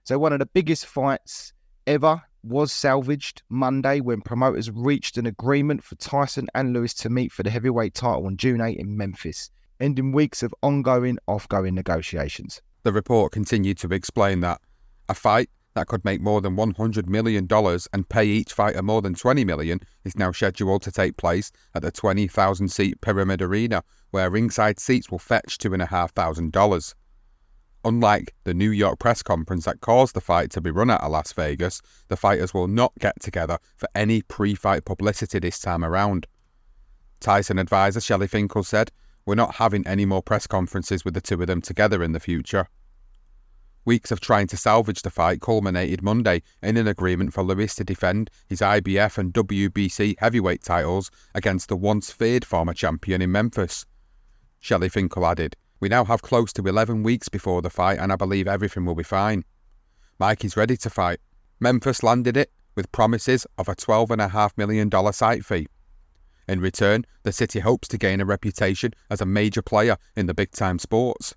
So one of the biggest fights ever was salvaged Monday when promoters reached an agreement for Tyson and Lewis to meet for the heavyweight title on June 8 in Memphis, ending weeks of ongoing, off-going negotiations. The report continued to explain that a fight that could make more than $100 million and pay each fighter more than $20 million is now scheduled to take place at the 20,000-seat Pyramid Arena, where ringside seats will fetch $2,500. Unlike the New York press conference that caused the fight to be run at Las Vegas, the fighters will not get together for any pre-fight publicity this time around. Tyson advisor Shelley Finkel said, "We're not having any more press conferences with the two of them together in the future." Weeks of trying to salvage the fight culminated Monday in an agreement for Lewis to defend his IBF and WBC heavyweight titles against the once-feared former champion in Memphis. Shelley Finkel added, "We now have close to 11 weeks before the fight and I believe everything will be fine. Mike is ready to fight." Memphis landed it with promises of a $12.5 million site fee. In return, the city hopes to gain a reputation as a major player in the big-time sports.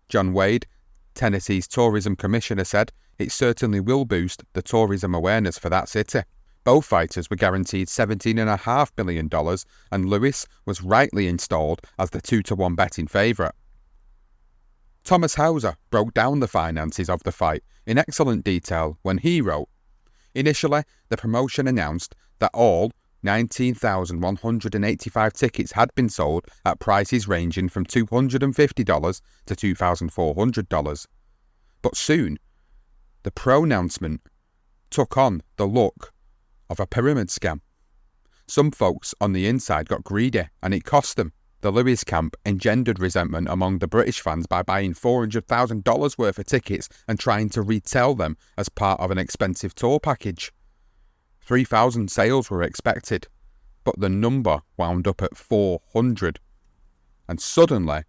John Wade, Tennessee's tourism commissioner, said it certainly will boost the tourism awareness for that city. Both fighters were guaranteed $17.5 million and Lewis was rightly installed as the 2-1 betting favourite. Thomas Hauser broke down the finances of the fight in excellent detail when he wrote, "Initially, the promotion announced that all 19,185 tickets had been sold at prices ranging from $250 to $2,400. But soon, the pro-announcement took on the look of a pyramid scam. Some folks on the inside got greedy and it cost them. The Lewis camp engendered resentment among the British fans by buying $400,000 worth of tickets and trying to retail them as part of an expensive tour package. 3,000 sales were expected, but the number wound up at 400. And suddenly,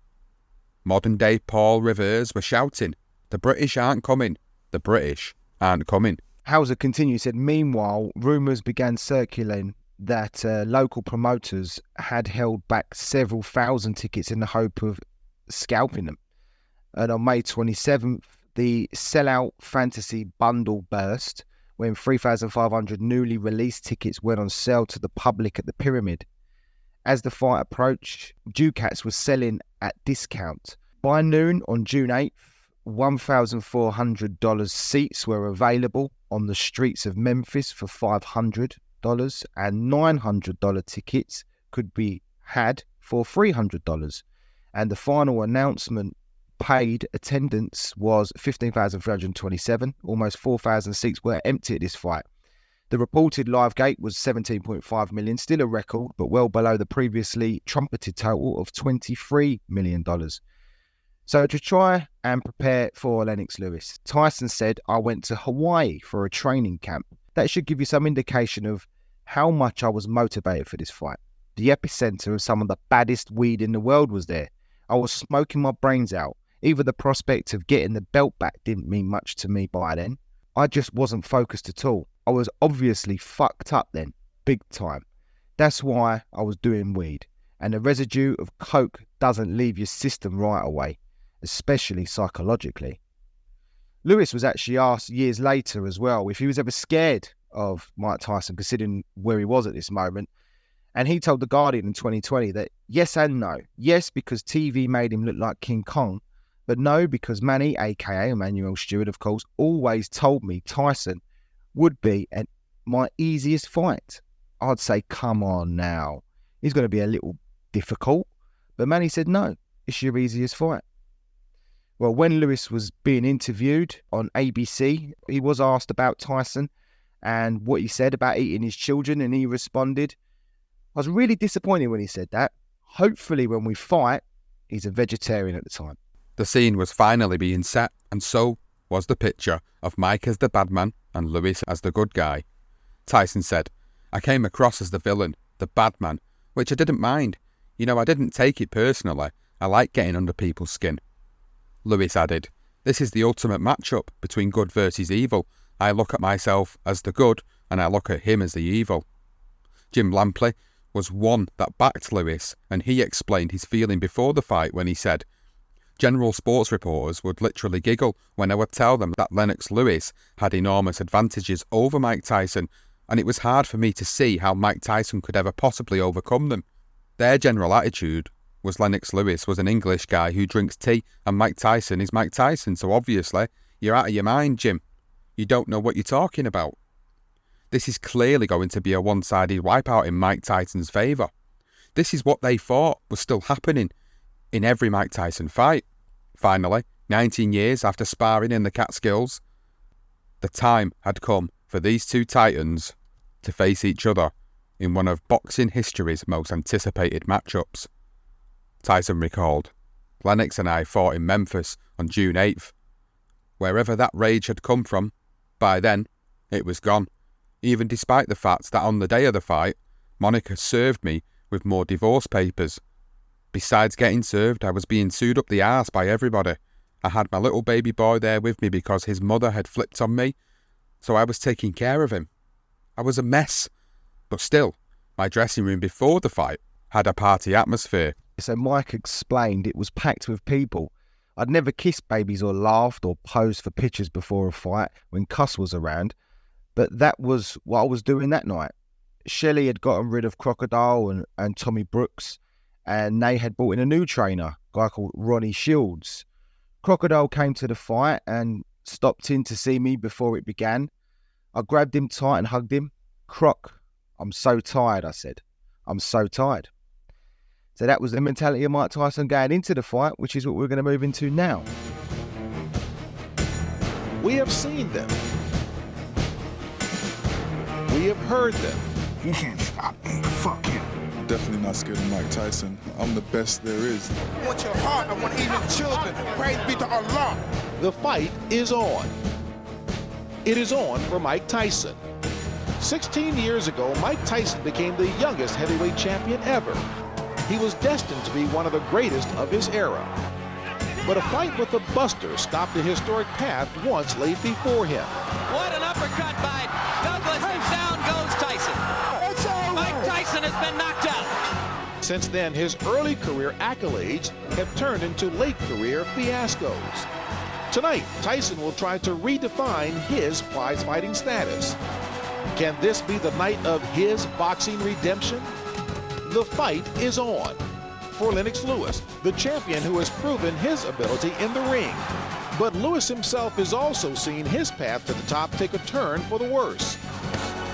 modern-day Paul Revere were shouting, 'The British aren't coming. The British aren't coming.'" Hauser continued, said, "Meanwhile, rumours began circulating that local promoters had held back several thousand tickets in the hope of scalping them. And on May 27th, the sellout fantasy bundle burst when 3,500 newly released tickets went on sale to the public at the Pyramid. As the fight approached, Ducats was selling at discount. By noon on June 8th, $1,400 seats were available on the streets of Memphis for $500, and $900 tickets could be had for $300. And the final announcement paid attendance was 15,327. Almost 4,000 seats were empty at this fight. The reported live gate was 17.5 million, still a record, but well below the previously trumpeted total of $23 million. So to try and prepare for Lennox Lewis, Tyson said, "I went to Hawaii for a training camp." That should give you some indication of how much I was motivated for this fight. The epicenter of some of the baddest weed in the world was there. I was smoking my brains out. Even the prospect of getting the belt back didn't mean much to me by then. I just wasn't focused at all. I was obviously fucked up then, big time. That's why I was doing weed. And the residue of coke doesn't leave your system right away, especially psychologically. Lewis was actually asked years later as well if he was ever scared of Mike Tyson, considering where he was at this moment. And he told The Guardian in 2020 that yes and no. Yes, because TV made him look like King Kong, but no, because Manny, aka Emmanuel Stewart, of course, always told me Tyson would be my easiest fight. I'd say, come on now. He's going to be a little difficult. But Manny said, no, it's your easiest fight. Well, when Lewis was being interviewed on ABC, he was asked about Tyson and what he said about eating his children, and he responded, I was really disappointed when he said that. Hopefully when we fight, he's a vegetarian at the time. The scene was finally being set, and so was the picture of Mike as the bad man and Lewis as the good guy. Tyson said, I came across as the villain, the bad man, which I didn't mind. You know, I didn't take it personally. I like getting under people's skin. Lewis added, this is the ultimate matchup between good versus evil. I look at myself as the good, and I look at him as the evil. Jim Lampley was one that backed Lewis, and he explained his feeling before the fight when he said, general sports reporters would literally giggle when I would tell them that Lennox Lewis had enormous advantages over Mike Tyson, and it was hard for me to see how Mike Tyson could ever possibly overcome them. Their general attitude was Lennox Lewis was an English guy who drinks tea, and Mike Tyson is Mike Tyson, so obviously, you're out of your mind, Jim. You don't know what you're talking about. This is clearly going to be a one-sided wipeout in Mike Tyson's favour. This is what they thought was still happening in every Mike Tyson fight. Finally, 19 years after sparring in the Catskills, the time had come for these two titans to face each other in one of boxing history's most anticipated matchups. Tyson recalled, Lennox and I fought in Memphis on June 8th. Wherever that rage had come from, by then, it was gone, even despite the fact that on the day of the fight, Monica served me with more divorce papers. Besides getting served, I was being sued up the arse by everybody. I had my little baby boy there with me because his mother had flipped on me, so I was taking care of him. I was a mess, but still, my dressing room before the fight had a party atmosphere. So Mike explained it was packed with people. I'd never kissed babies or laughed or posed for pictures before a fight when Cus was around, but that was what I was doing that night. Shelley had gotten rid of Crocodile and Tommy Brooks, and they had brought in a new trainer, a guy called Ronnie Shields. Crocodile came to the fight and stopped in to see me before it began. I grabbed him tight and hugged him. Croc, I'm so tired, I said. I'm so tired. So that was the mentality of Mike Tyson going into the fight, which is what we're going to move into now. We have seen them. We have heard them. He can't stop me. Fuck him. Definitely not scared of Mike Tyson. I'm the best there is. I want your heart. I want to eat your children. Praise be to Allah. The fight is on. It is on for Mike Tyson. 16 years ago, Mike Tyson became the youngest heavyweight champion ever. He was destined to be one of the greatest of his era. But a fight with the Buster stopped the historic path once laid before him. What an uppercut by Douglas, and down goes Tyson. It's over. Mike Tyson has been knocked out. Since then, his early career accolades have turned into late career fiascos. Tonight, Tyson will try to redefine his prize-fighting status. Can this be the night of his boxing redemption? The fight is on. For Lennox Lewis, the champion who has proven his ability in the ring. But Lewis himself has also seen his path to the top take a turn for the worse.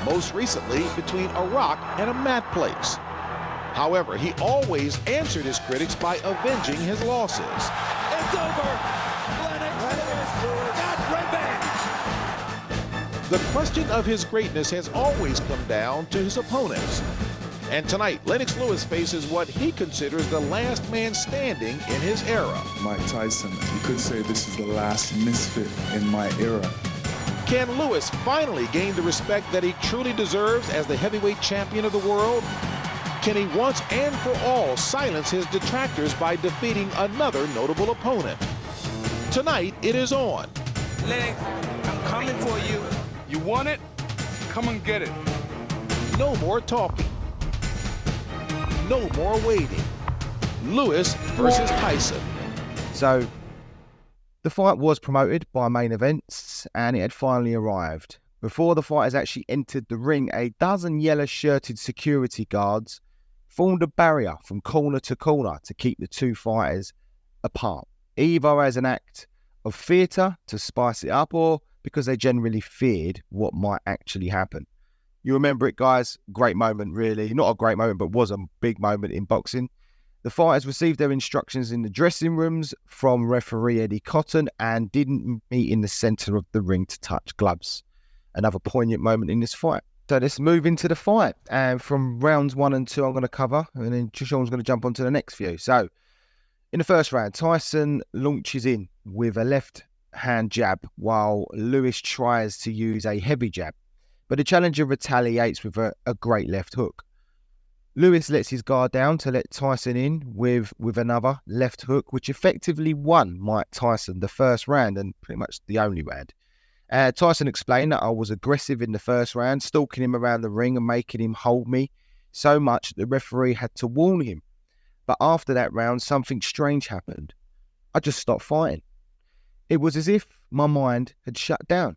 Most recently between a rock and a mat place. However, he always answered his critics by avenging his losses. It's over. Lennox Lewis got revenge. The question of his greatness has always come down to his opponents. And tonight, Lennox Lewis faces what he considers the last man standing in his era. Mike Tyson, you could say this is the last misfit in my era. Can Lewis finally gain the respect that he truly deserves as the heavyweight champion of the world? Can he once and for all silence his detractors by defeating another notable opponent? Tonight, it is on. Lennox, I'm coming for you. You want it? Come and get it. No more talking. No more waiting. Lewis versus Tyson. So the fight was promoted by Main Events and it had finally arrived. Before the fighters actually entered the ring, a dozen yellow-shirted security guards formed a barrier from corner to corner to keep the two fighters apart, either as an act of theatre to spice it up or because they generally feared what might actually happen. You remember it, guys? Great moment, really. Not a great moment, but was a big moment in boxing. The fighters received their instructions in the dressing rooms from referee Eddie Cotton and didn't meet in the centre of the ring to touch gloves. Another poignant moment in this fight. So let's move into the fight. And from rounds 1 and 2, I'm going to cover, and then Sean's going to jump onto the next few. So in the first round, Tyson launches in with a left hand jab while Lewis tries to use a heavy jab. But the challenger retaliates with a great left hook. Lewis lets his guard down to let Tyson in with another left hook, which effectively won Mike Tyson the first round and pretty much the only round. Tyson explained that I was aggressive in the first round, stalking him around the ring and making him hold me so much that the referee had to warn him. But after that round, something strange happened. I just stopped fighting. It was as if my mind had shut down.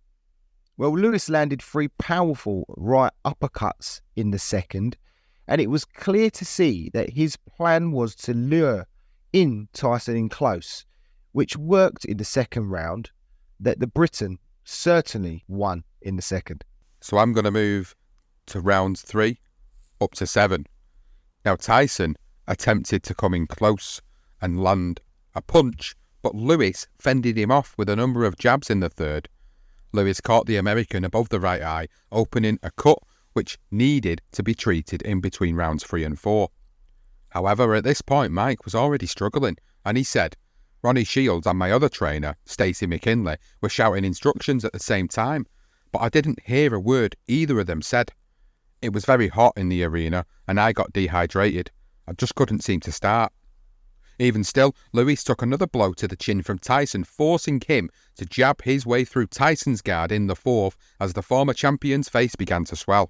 Well, Lewis landed 3 powerful right uppercuts in the second, and it was clear to see that his plan was to lure in Tyson in close, which worked in the second round, that the Briton certainly won in the second. So I'm going to move to rounds 3 up to 7. Now Tyson attempted to come in close and land a punch, but Lewis fended him off with a number of jabs in the third. Lewis caught the American above the right eye, opening a cut which needed to be treated in between rounds 3 and 4. However, at this point, Mike was already struggling, and he said, Ronnie Shields and my other trainer, Stacey McKinley, were shouting instructions at the same time, but I didn't hear a word either of them said. It was very hot in the arena, and I got dehydrated. I just couldn't seem to start. Even still, Lewis took another blow to the chin from Tyson, forcing him to jab his way through Tyson's guard in the fourth as the former champion's face began to swell.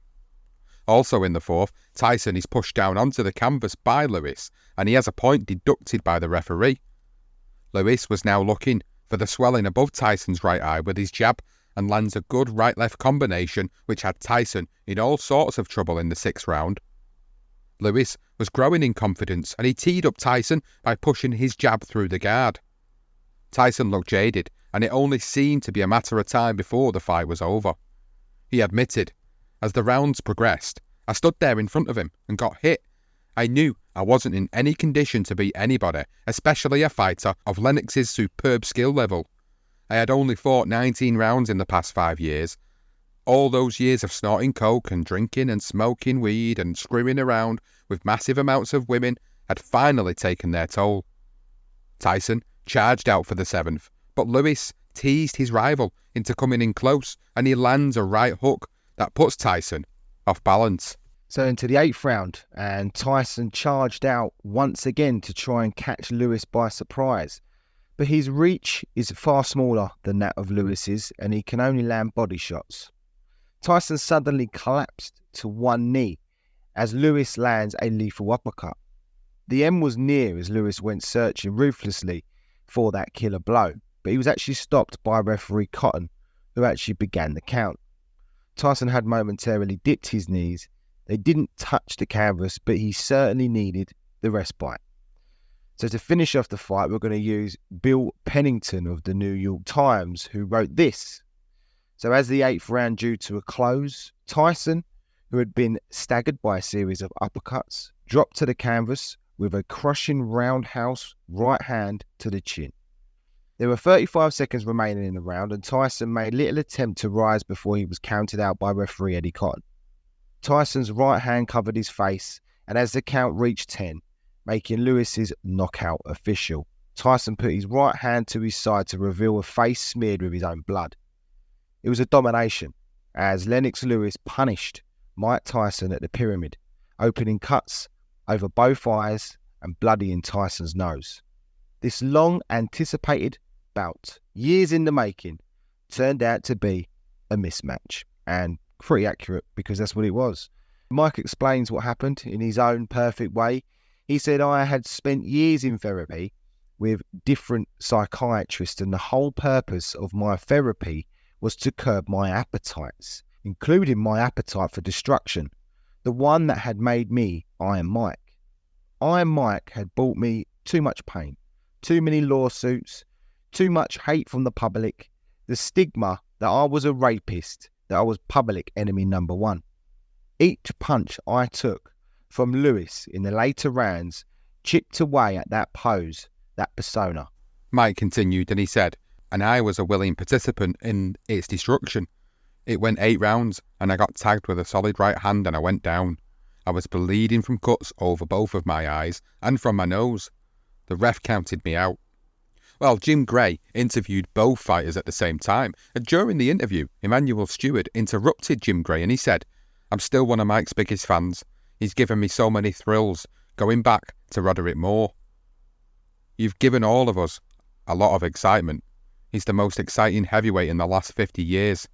Also in the fourth, Tyson is pushed down onto the canvas by Lewis, and he has a point deducted by the referee. Lewis was now looking for the swelling above Tyson's right eye with his jab and lands a good right-left combination which had Tyson in all sorts of trouble in the 6th round. Lewis was growing in confidence and he teed up Tyson by pushing his jab through the guard. Tyson looked jaded and it only seemed to be a matter of time before the fight was over. He admitted, as the rounds progressed, I stood there in front of him and got hit. I knew I wasn't in any condition to beat anybody, especially a fighter of Lennox's superb skill level. I had only fought 19 rounds in the past 5 years. All those years of snorting coke and drinking and smoking weed and screwing around with massive amounts of women had finally taken their toll. Tyson charged out for the 7th, but Lewis teased his rival into coming in close and he lands a right hook that puts Tyson off balance. So into the 8th round, and Tyson charged out once again to try and catch Lewis by surprise. But his reach is far smaller than that of Lewis's and he can only land body shots. Tyson suddenly collapsed to one knee as Lewis lands a lethal uppercut. The end was near as Lewis went searching ruthlessly for that killer blow, but he was actually stopped by referee Cotton, who actually began the count. Tyson had momentarily dipped his knees. They didn't touch the canvas, but he certainly needed the respite. So to finish off the fight, we're going to use Bill Pennington of the New York Times, who wrote this. So as the 8th round drew to a close, Tyson, who had been staggered by a series of uppercuts, dropped to the canvas with a crushing roundhouse right hand to the chin. There were 35 seconds remaining in the round, and Tyson made little attempt to rise before he was counted out by referee Eddie Cotton. Tyson's right hand covered his face, and as the count reached 10, making Lewis's knockout official, Tyson put his right hand to his side to reveal a face smeared with his own blood. It was a domination, as Lennox Lewis punished Mike Tyson at the Pyramid, opening cuts over both eyes and bloodying Tyson's nose. This long-anticipated bout, years in the making, turned out to be a mismatch, and pretty accurate because that's what it was. Mike explains what happened in his own perfect way. He said, "I had spent years in therapy with different psychiatrists, and the whole purpose of my therapy was to curb my appetites, including my appetite for destruction, the one that had made me Iron Mike. Iron Mike had brought me too much pain, too many lawsuits, too much hate from the public, the stigma that I was a rapist, that I was public enemy number one. Each punch I took from Lewis in the later rounds chipped away at that pose, that persona." Mike continued and he said, "And I was a willing participant in its destruction. It went 8 rounds and I got tagged with a solid right hand and I went down. I was bleeding from cuts over both of my eyes and from my nose. The ref counted me out." Well, Jim Gray interviewed both fighters at the same time, and during the interview, Emmanuel Stewart interrupted Jim Gray and he said, "I'm still one of Mike's biggest fans. He's given me so many thrills, going back to Roderick Moore. You've given all of us a lot of excitement. He's the most exciting heavyweight in the last 50 years.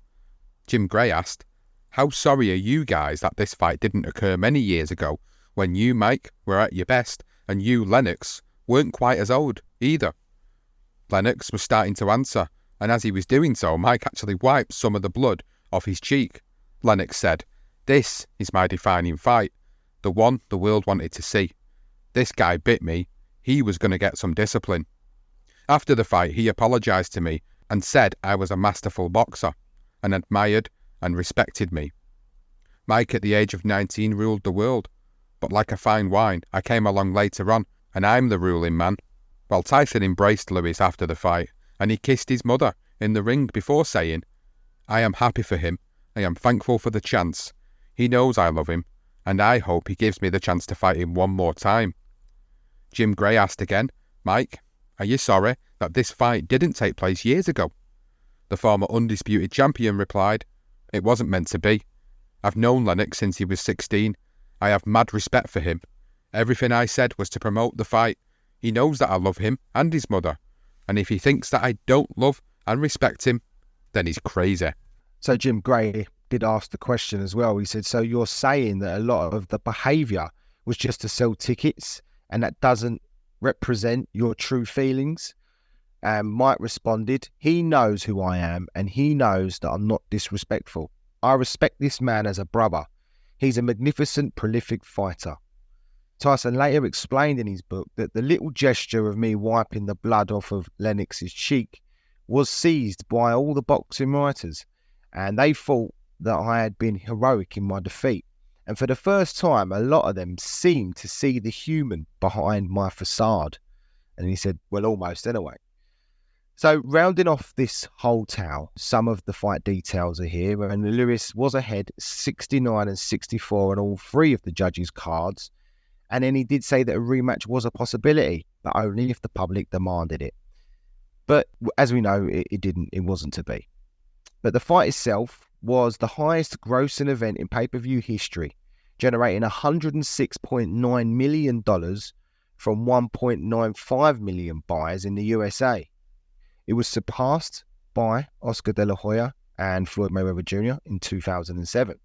Jim Gray asked, "How sorry are you guys that this fight didn't occur many years ago when you, Mike, were at your best and you, Lennox, weren't quite as old either?" Lennox was starting to answer, and as he was doing so, Mike actually wiped some of the blood off his cheek. Lennox said, "This is my defining fight, the one the world wanted to see. This guy bit me. He was going to get some discipline." After the fight, he apologised to me and said I was a masterful boxer and admired and respected me. Mike at the age of 19 ruled the world, but like a fine wine, I came along later on and I'm the ruling man. Well, Tyson embraced Lewis after the fight and he kissed his mother in the ring before saying, "I am happy for him. I am thankful for the chance. He knows I love him and I hope he gives me the chance to fight him one more time." Jim Gray asked again, "Mike, are you sorry that this fight didn't take place years ago?" The former undisputed champion replied, "It wasn't meant to be. I've known Lennox since he was 16. I have mad respect for him. Everything I said was to promote the fight. He knows that I love him and his mother. And if he thinks that I don't love and respect him, then he's crazy." So Jim Gray did ask the question as well. He said, "So you're saying that a lot of the behaviour was just to sell tickets and that doesn't represent your true feelings?" And Mike responded, "He knows who I am and he knows that I'm not disrespectful. I respect this man as a brother. He's a magnificent, prolific fighter." Tyson later explained in his book that the little gesture of me wiping the blood off of Lennox's cheek was seized by all the boxing writers, and they thought that I had been heroic in my defeat. And for the first time, a lot of them seemed to see the human behind my facade. And he said, well, almost anyway. So rounding off this whole tale, some of the fight details are here, and Lewis was ahead 69 and 64 on all 3 of the judges' cards. And then he did say that a rematch was a possibility, but only if the public demanded it. But as we know, it wasn't to be. But the fight itself was the highest grossing event in pay-per-view history, generating $106.9 million from 1.95 million buyers in the USA. It was surpassed by Oscar De La Hoya and Floyd Mayweather Jr. in 2007.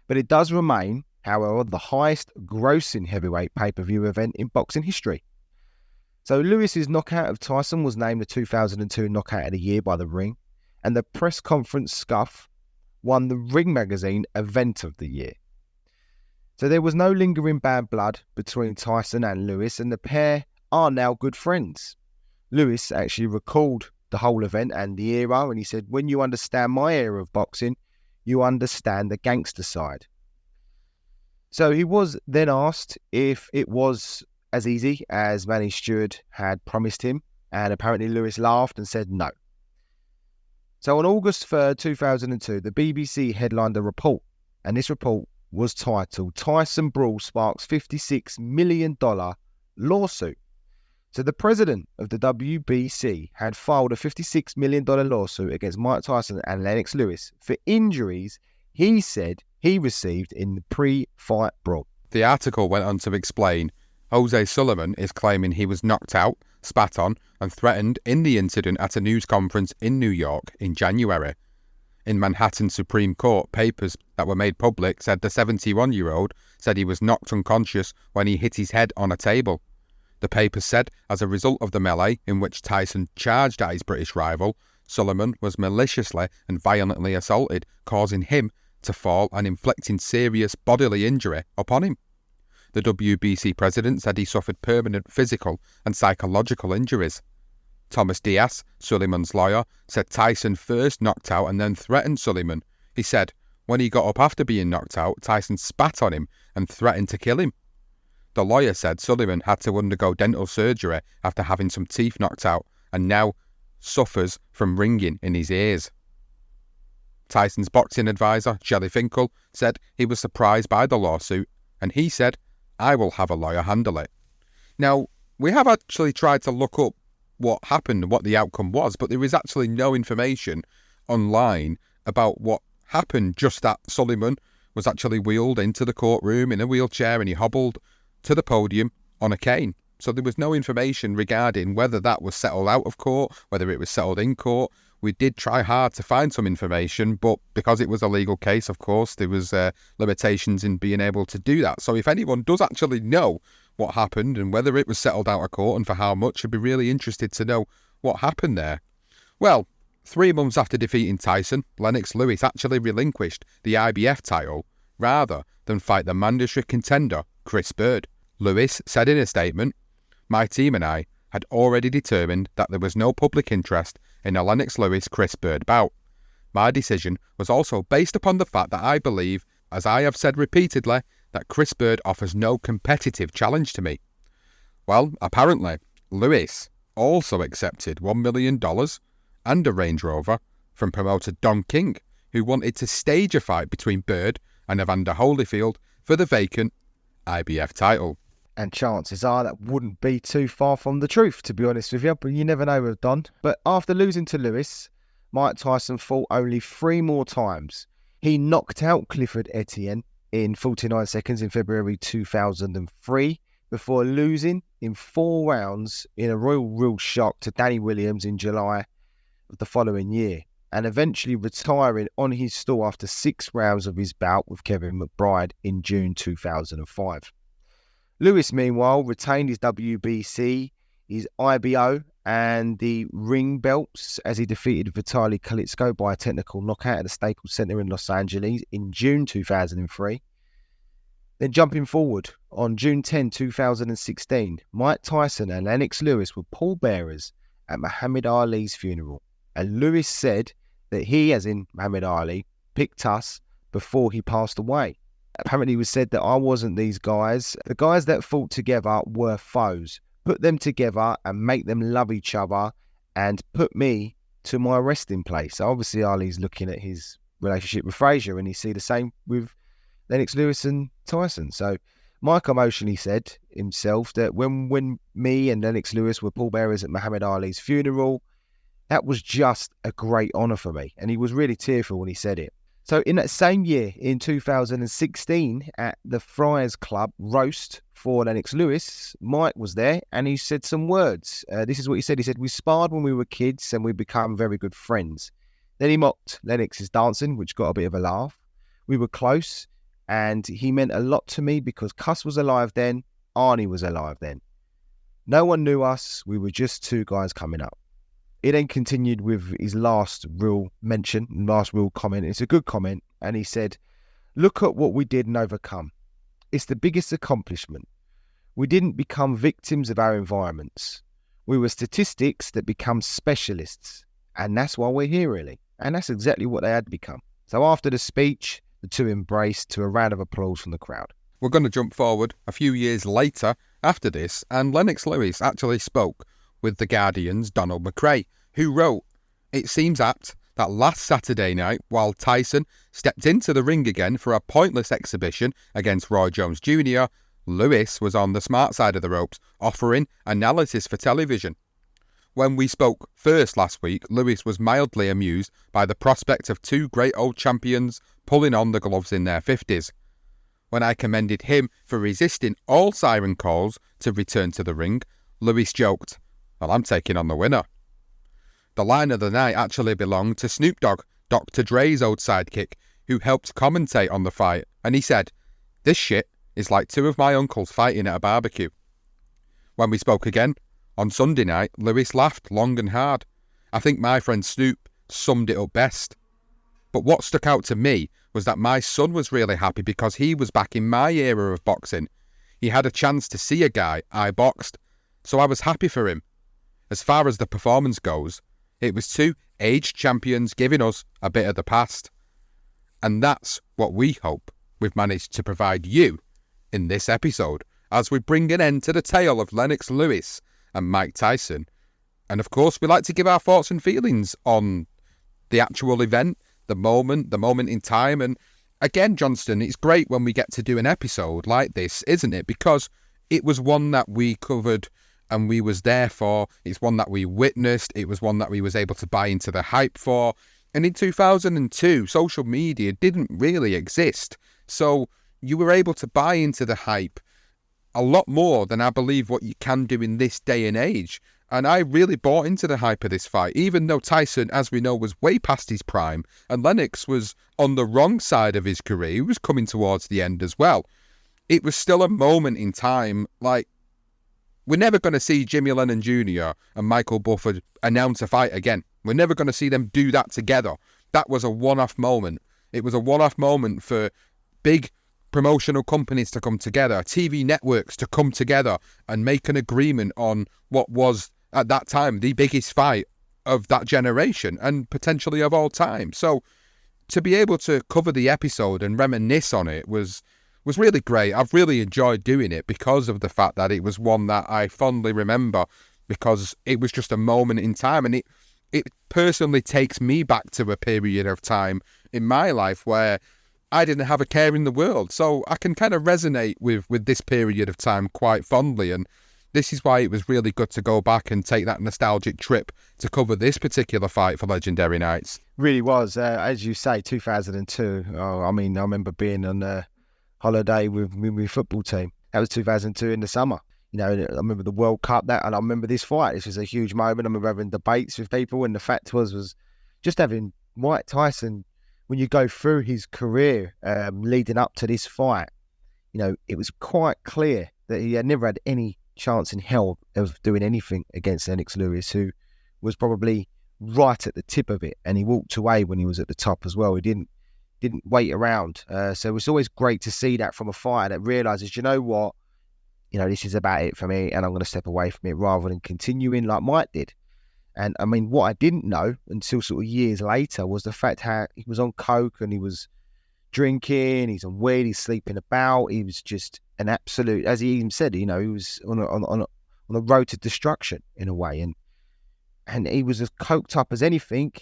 But it does remain, however, the highest grossing heavyweight pay-per-view event in boxing history. So Lewis's knockout of Tyson was named the 2002 Knockout of the Year by The Ring, and the press conference scuff won the Ring Magazine Event of the Year. So there was no lingering bad blood between Tyson and Lewis, and the pair are now good friends. Lewis actually recalled the whole event and the era, and he said, when you understand my era of boxing, you understand the gangster side. So he was then asked if it was as easy as Manny Stewart had promised him, and apparently Lewis laughed and said no. So on August 3rd, 2002, the BBC headlined a report, and this report was titled Tyson Brawl Sparks $56 Million Lawsuit. So the president of the WBC had filed a $56 million lawsuit against Mike Tyson and Lennox Lewis for injuries he said he received in the pre-fight brawl. The article went on to explain Jose Sullivan is claiming he was knocked out, spat on and threatened in the incident at a news conference in New York in January. In Manhattan Supreme Court, papers that were made public said the 71-year-old said he was knocked unconscious when he hit his head on a table. The papers said, as a result of the melee in which Tyson charged at his British rival, Sullivan was maliciously and violently assaulted, causing him to fall and inflicting serious bodily injury upon him. The WBC president said he suffered permanent physical and psychological injuries. Thomas Diaz, Sullivan's lawyer, said Tyson first knocked out and then threatened Sullivan. He said, when he got up after being knocked out, Tyson spat on him and threatened to kill him. The lawyer said Sullivan had to undergo dental surgery after having some teeth knocked out and now suffers from ringing in his ears. Tyson's boxing advisor, Shelley Finkel, said he was surprised by the lawsuit, and he said, I will have a lawyer handle it. Now, we have actually tried to look up what happened and what the outcome was, but there is actually no information online about what happened, just that Sullivan was actually wheeled into the courtroom in a wheelchair and he hobbled to the podium on a cane. So there was no information regarding whether that was settled out of court, whether it was settled in court. We did try hard to find some information, but because it was a legal case, of course, there was limitations in being able to do that. So if anyone does actually know what happened and whether it was settled out of court and for how much, I'd be really interested to know what happened there. Well, 3 months after defeating Tyson, Lennox Lewis actually relinquished the IBF title rather than fight the mandatory contender, Chris Bird. Lewis said in a statement, my team and I had already determined that there was no public interest in a Lennox Lewis-Chris Bird bout. My decision was also based upon the fact that I believe, as I have said repeatedly, that Chris Bird offers no competitive challenge to me. Well, apparently, Lewis also accepted $1 million and a Range Rover from promoter Don King, who wanted to stage a fight between Bird and Evander Holyfield for the vacant IBF title. And chances are that wouldn't be too far from the truth, to be honest with you, but you never know with Don. But after losing to Lewis, Mike Tyson fought only 3 more times. He knocked out Clifford Etienne in 49 seconds in February 2003 before losing in 4 rounds in a real shock to Danny Williams in July of the following year, and eventually retiring on his stool after 6 rounds of his bout with Kevin McBride in June 2005. Lewis, meanwhile, retained his WBC, his IBO, and the ring belts as he defeated Vitaly Klitschko by a technical knockout at the Staples Center in Los Angeles in June 2003. Then jumping forward, on June 10, 2016, Mike Tyson and Lennox Lewis were pallbearers at Muhammad Ali's funeral, and Lewis said that he, as in Muhammad Ali, picked us before he passed away. Apparently it was said that I wasn't these guys. The guys that fought together were foes. Put them together and make them love each other and put me to my resting place. So obviously Ali's looking at his relationship with Frazier, and he see the same with Lennox Lewis and Tyson. So Mike emotionally said himself that when me and Lennox Lewis were pallbearers at Muhammad Ali's funeral, that was just a great honour for me. And he was really tearful when he said it. So in that same year, in 2016, at the Friars Club roast for Lennox Lewis, Mike was there and he said some words. This is what he said. He said, we sparred when we were kids and we became very good friends. Then he mocked Lennox's dancing, which got a bit of a laugh. We were close and he meant a lot to me because Cus was alive then, Arnie was alive then. No one knew us. We were just 2 guys coming up. He then continued with his last real mention, last real comment. It's a good comment. And he said, look at what we did and overcome. It's the biggest accomplishment. We didn't become victims of our environments. We were statistics that become specialists. And that's why we're here, really. And that's exactly what they had become. So after the speech, the two embraced to a round of applause from the crowd. We're going to jump forward a few years later after this, and Lennox Lewis actually spoke with The Guardian's Donald McRae, who wrote, "It seems apt that last Saturday night, while Tyson stepped into the ring again for a pointless exhibition against Roy Jones Jr., Lewis was on the smart side of the ropes, offering analysis for television. When we spoke first last week, Lewis was mildly amused by the prospect of two great old champions pulling on the gloves in their 50s. When I commended him for resisting all siren calls to return to the ring, Lewis joked, 'Well, I'm taking on the winner.' The line of the night actually belonged to Snoop Dogg, Dr. Dre's old sidekick, who helped commentate on the fight, and he said, 'This shit is like two of my uncles fighting at a barbecue.' When we spoke again, on Sunday night, Lewis laughed long and hard. I think my friend Snoop summed it up best. But what stuck out to me was that my son was really happy because he was back in my era of boxing. He had a chance to see a guy I boxed, so I was happy for him. As far as the performance goes, it was two aged champions giving us a bit of the past. And that's what we hope we've managed to provide you in this episode, as we bring an end to the tale of Lennox Lewis and Mike Tyson. And of course, we like to give our thoughts and feelings on the actual event, the moment in time. And again, Johnston, it's great when we get to do an episode like this, isn't it? Because it was one that we covered and we was there for. It's one that we witnessed. It was one that we was able to buy into the hype for. And in 2002, social media didn't really exist. So you were able to buy into the hype a lot more than I believe what you can do in this day and age. And I really bought into the hype of this fight, even though Tyson, as we know, was way past his prime, and Lennox was on the wrong side of his career. He was coming towards the end as well. It was still a moment in time. Like, we're never going to see Jimmy Lennon Jr. and Michael Buffer announce a fight again. We're never going to see them do that together. That was a one-off moment. It was a one-off moment for big promotional companies to come together, TV networks to come together and make an agreement on what was, at that time, the biggest fight of that generation and potentially of all time. So to be able to cover the episode and reminisce on it was really great. I've really enjoyed doing it because of the fact that it was one that I fondly remember, because it was just a moment in time, and it personally takes me back to a period of time in my life where I didn't have a care in the world. So I can kind of resonate with this period of time quite fondly, and this is why it was really good to go back and take that nostalgic trip to cover this particular fight for Legendary Nights. Really was. As you say, 2002. Oh, I mean, I remember being on a holiday with my football team. That was 2002 in the summer. You know, I remember the World Cup, and I remember this fight. This was a huge moment. I remember having debates with people, and the fact was just having Mike Tyson, when you go through his career leading up to this fight, you know, it was quite clear that he had never had any chance in hell of doing anything against Lennox Lewis, who was probably right at the tip of it, and he walked away when he was at the top as well. He didn't wait around. So it's always great to see that from a fighter that realises, you know what, you know, this is about it for me, and I'm going to step away from it rather than continuing like Mike did. And I mean, what I didn't know until sort of years later was the fact how he was on coke and he was drinking, he's on weed, he's sleeping about. He was just an absolute, as he even said, you know, he was on a road to destruction in a way, and he was as coked up as anything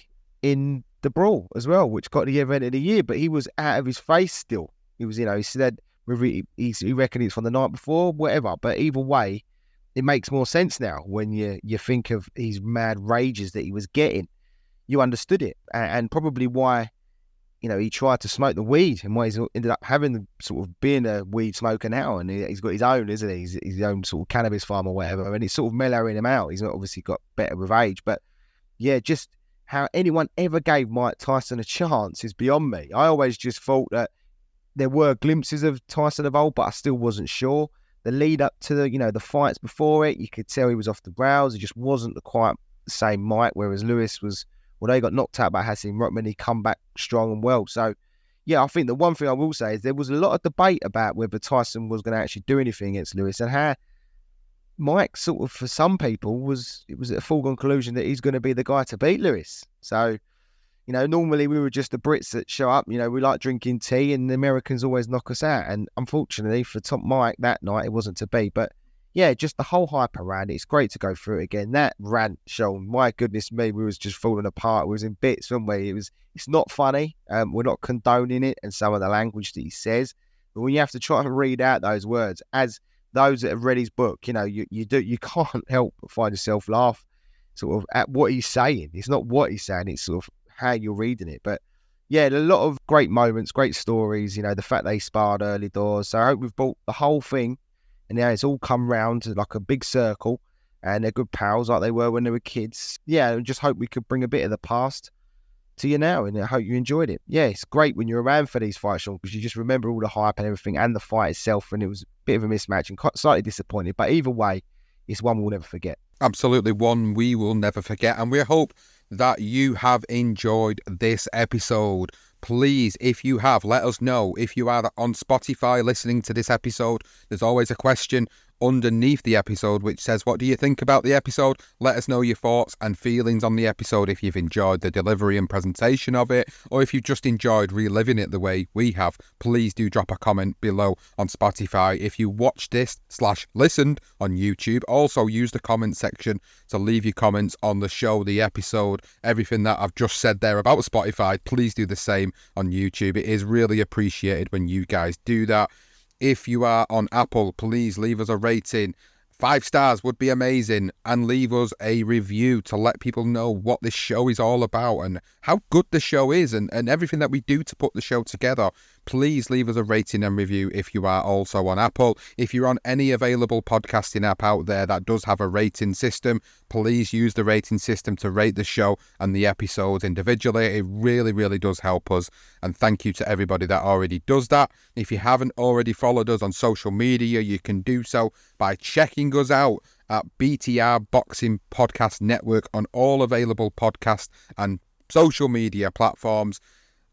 in the brawl as well, which got the event of the year. But he was out of his face still. He was, you know, he said he reckoned it's from the night before, whatever. But either way, it makes more sense now when you think of his mad rages that he was getting. You understood it, and probably why, you know, he tried to smoke the weed, and why he's ended up having sort of being a weed smoker now, and he's got his own, isn't he? He's his own sort of cannabis farm or whatever, and it's sort of mellowing him out. He's obviously got better with age, but yeah, just how anyone ever gave Mike Tyson a chance is beyond me. I always just thought that there were glimpses of Tyson of old, but I still wasn't sure. The lead up to the, you know, the fights before it, you could tell he was off the rails. He just wasn't quite the same Mike, whereas Lewis was, well, they got knocked out by Hassim Rockman. He come back strong and well. So, yeah, I think the one thing I will say is there was a lot of debate about whether Tyson was going to actually do anything against Lewis, and how Mike sort of, for some people, it was a foregone conclusion that he's going to be the guy to beat Lewis. So, you know, normally we were just the Brits that show up. You know, we like drinking tea, and the Americans always knock us out. And unfortunately for Top Mike that night, it wasn't to be. But yeah, just the whole hype around it. It's great to go through it again. That rant, Sean, my goodness me, we was just falling apart. We was in bits, weren't we? It's not funny. We're not condoning it and some of the language that he says. But when you have to try and read out those words, as those that have read his book, you know, you can't help but find yourself laugh sort of at what he's saying. It's not what he's saying, it's sort of how you're reading it. But yeah, a lot of great moments, great stories, you know, the fact they sparred early doors. So I hope we've brought the whole thing, and now it's all come round to like a big circle, and they're good pals like they were when they were kids. Yeah, I just hope we could bring a bit of the past to you now, and I hope you enjoyed it. Yeah, it's great when you're around for these fights, Sean, because you just remember all the hype and everything, and the fight itself, and it was a bit of a mismatch and quite slightly disappointed. But either way, it's one we'll never forget. Absolutely, one we will never forget, and we hope that you have enjoyed this episode. Please, if you have, let us know. If you are on Spotify listening to this episode, there's always a question underneath the episode which says, what do you think about the episode? Let us know your thoughts and feelings on the episode, if you've enjoyed the delivery and presentation of it, or if you've just enjoyed reliving it the way we have. Please do drop a comment below on Spotify. If you watched this / listened on YouTube, also use the comment section to leave your comments on the show, the episode, everything that I've just said there about Spotify. Please do the same on YouTube. It is really appreciated when you guys do that. If you are on Apple, please leave us a rating. 5 stars would be amazing, and leave us a review to let people know what this show is all about and how good the show is, and everything that we do to put the show together. Please leave us a rating and review if you are also on Apple. If you're on any available podcasting app out there that does have a rating system, please use the rating system to rate the show and the episodes individually. It really, really does help us. And thank you to everybody that already does that. If you haven't already followed us on social media, you can do so by checking us out at BTR Boxing Podcast Network on all available podcast and social media platforms.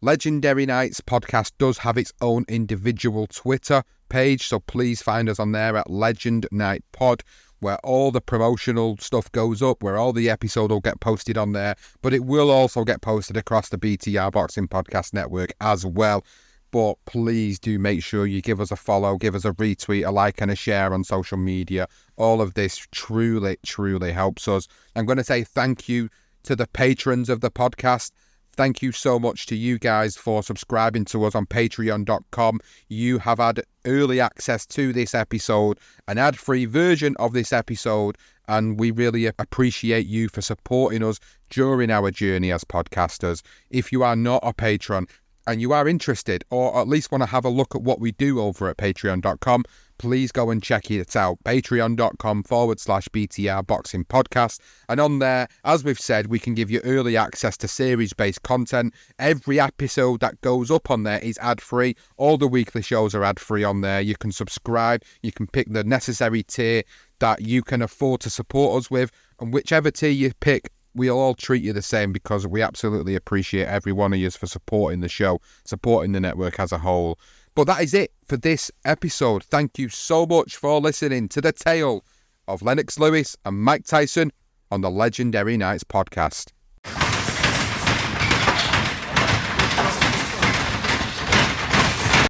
Legendary Nights Podcast does have its own individual Twitter page, so please find us on there at Legend Night Pod, where all the promotional stuff goes up, where all the episode will get posted on there, but it will also get posted across the BTR Boxing Podcast Network as well. But please do make sure you give us a follow, give us a retweet, a like and a share on social media. All of this truly, truly helps us. I'm going to say thank you to the patrons of the podcast. Thank you so much to you guys for subscribing to us on patreon.com. You have had early access to this episode, an ad-free version of this episode, and we really appreciate you for supporting us during our journey as podcasters. If you are not a patron and you are interested, or at least want to have a look at what we do over at patreon.com, please go and check it out. Patreon.com/BTR Boxing Podcast. And on there, as we've said, we can give you early access to series-based content. Every episode that goes up on there is ad-free. All the weekly shows are ad-free on there. You can subscribe. You can pick the necessary tier that you can afford to support us with. And whichever tier you pick, we'll all treat you the same, because we absolutely appreciate every one of you for supporting the show, supporting the network as a whole. But that is it for this episode. Thank you so much for listening to the tale of Lennox Lewis and Mike Tyson on the Legendary Nights podcast.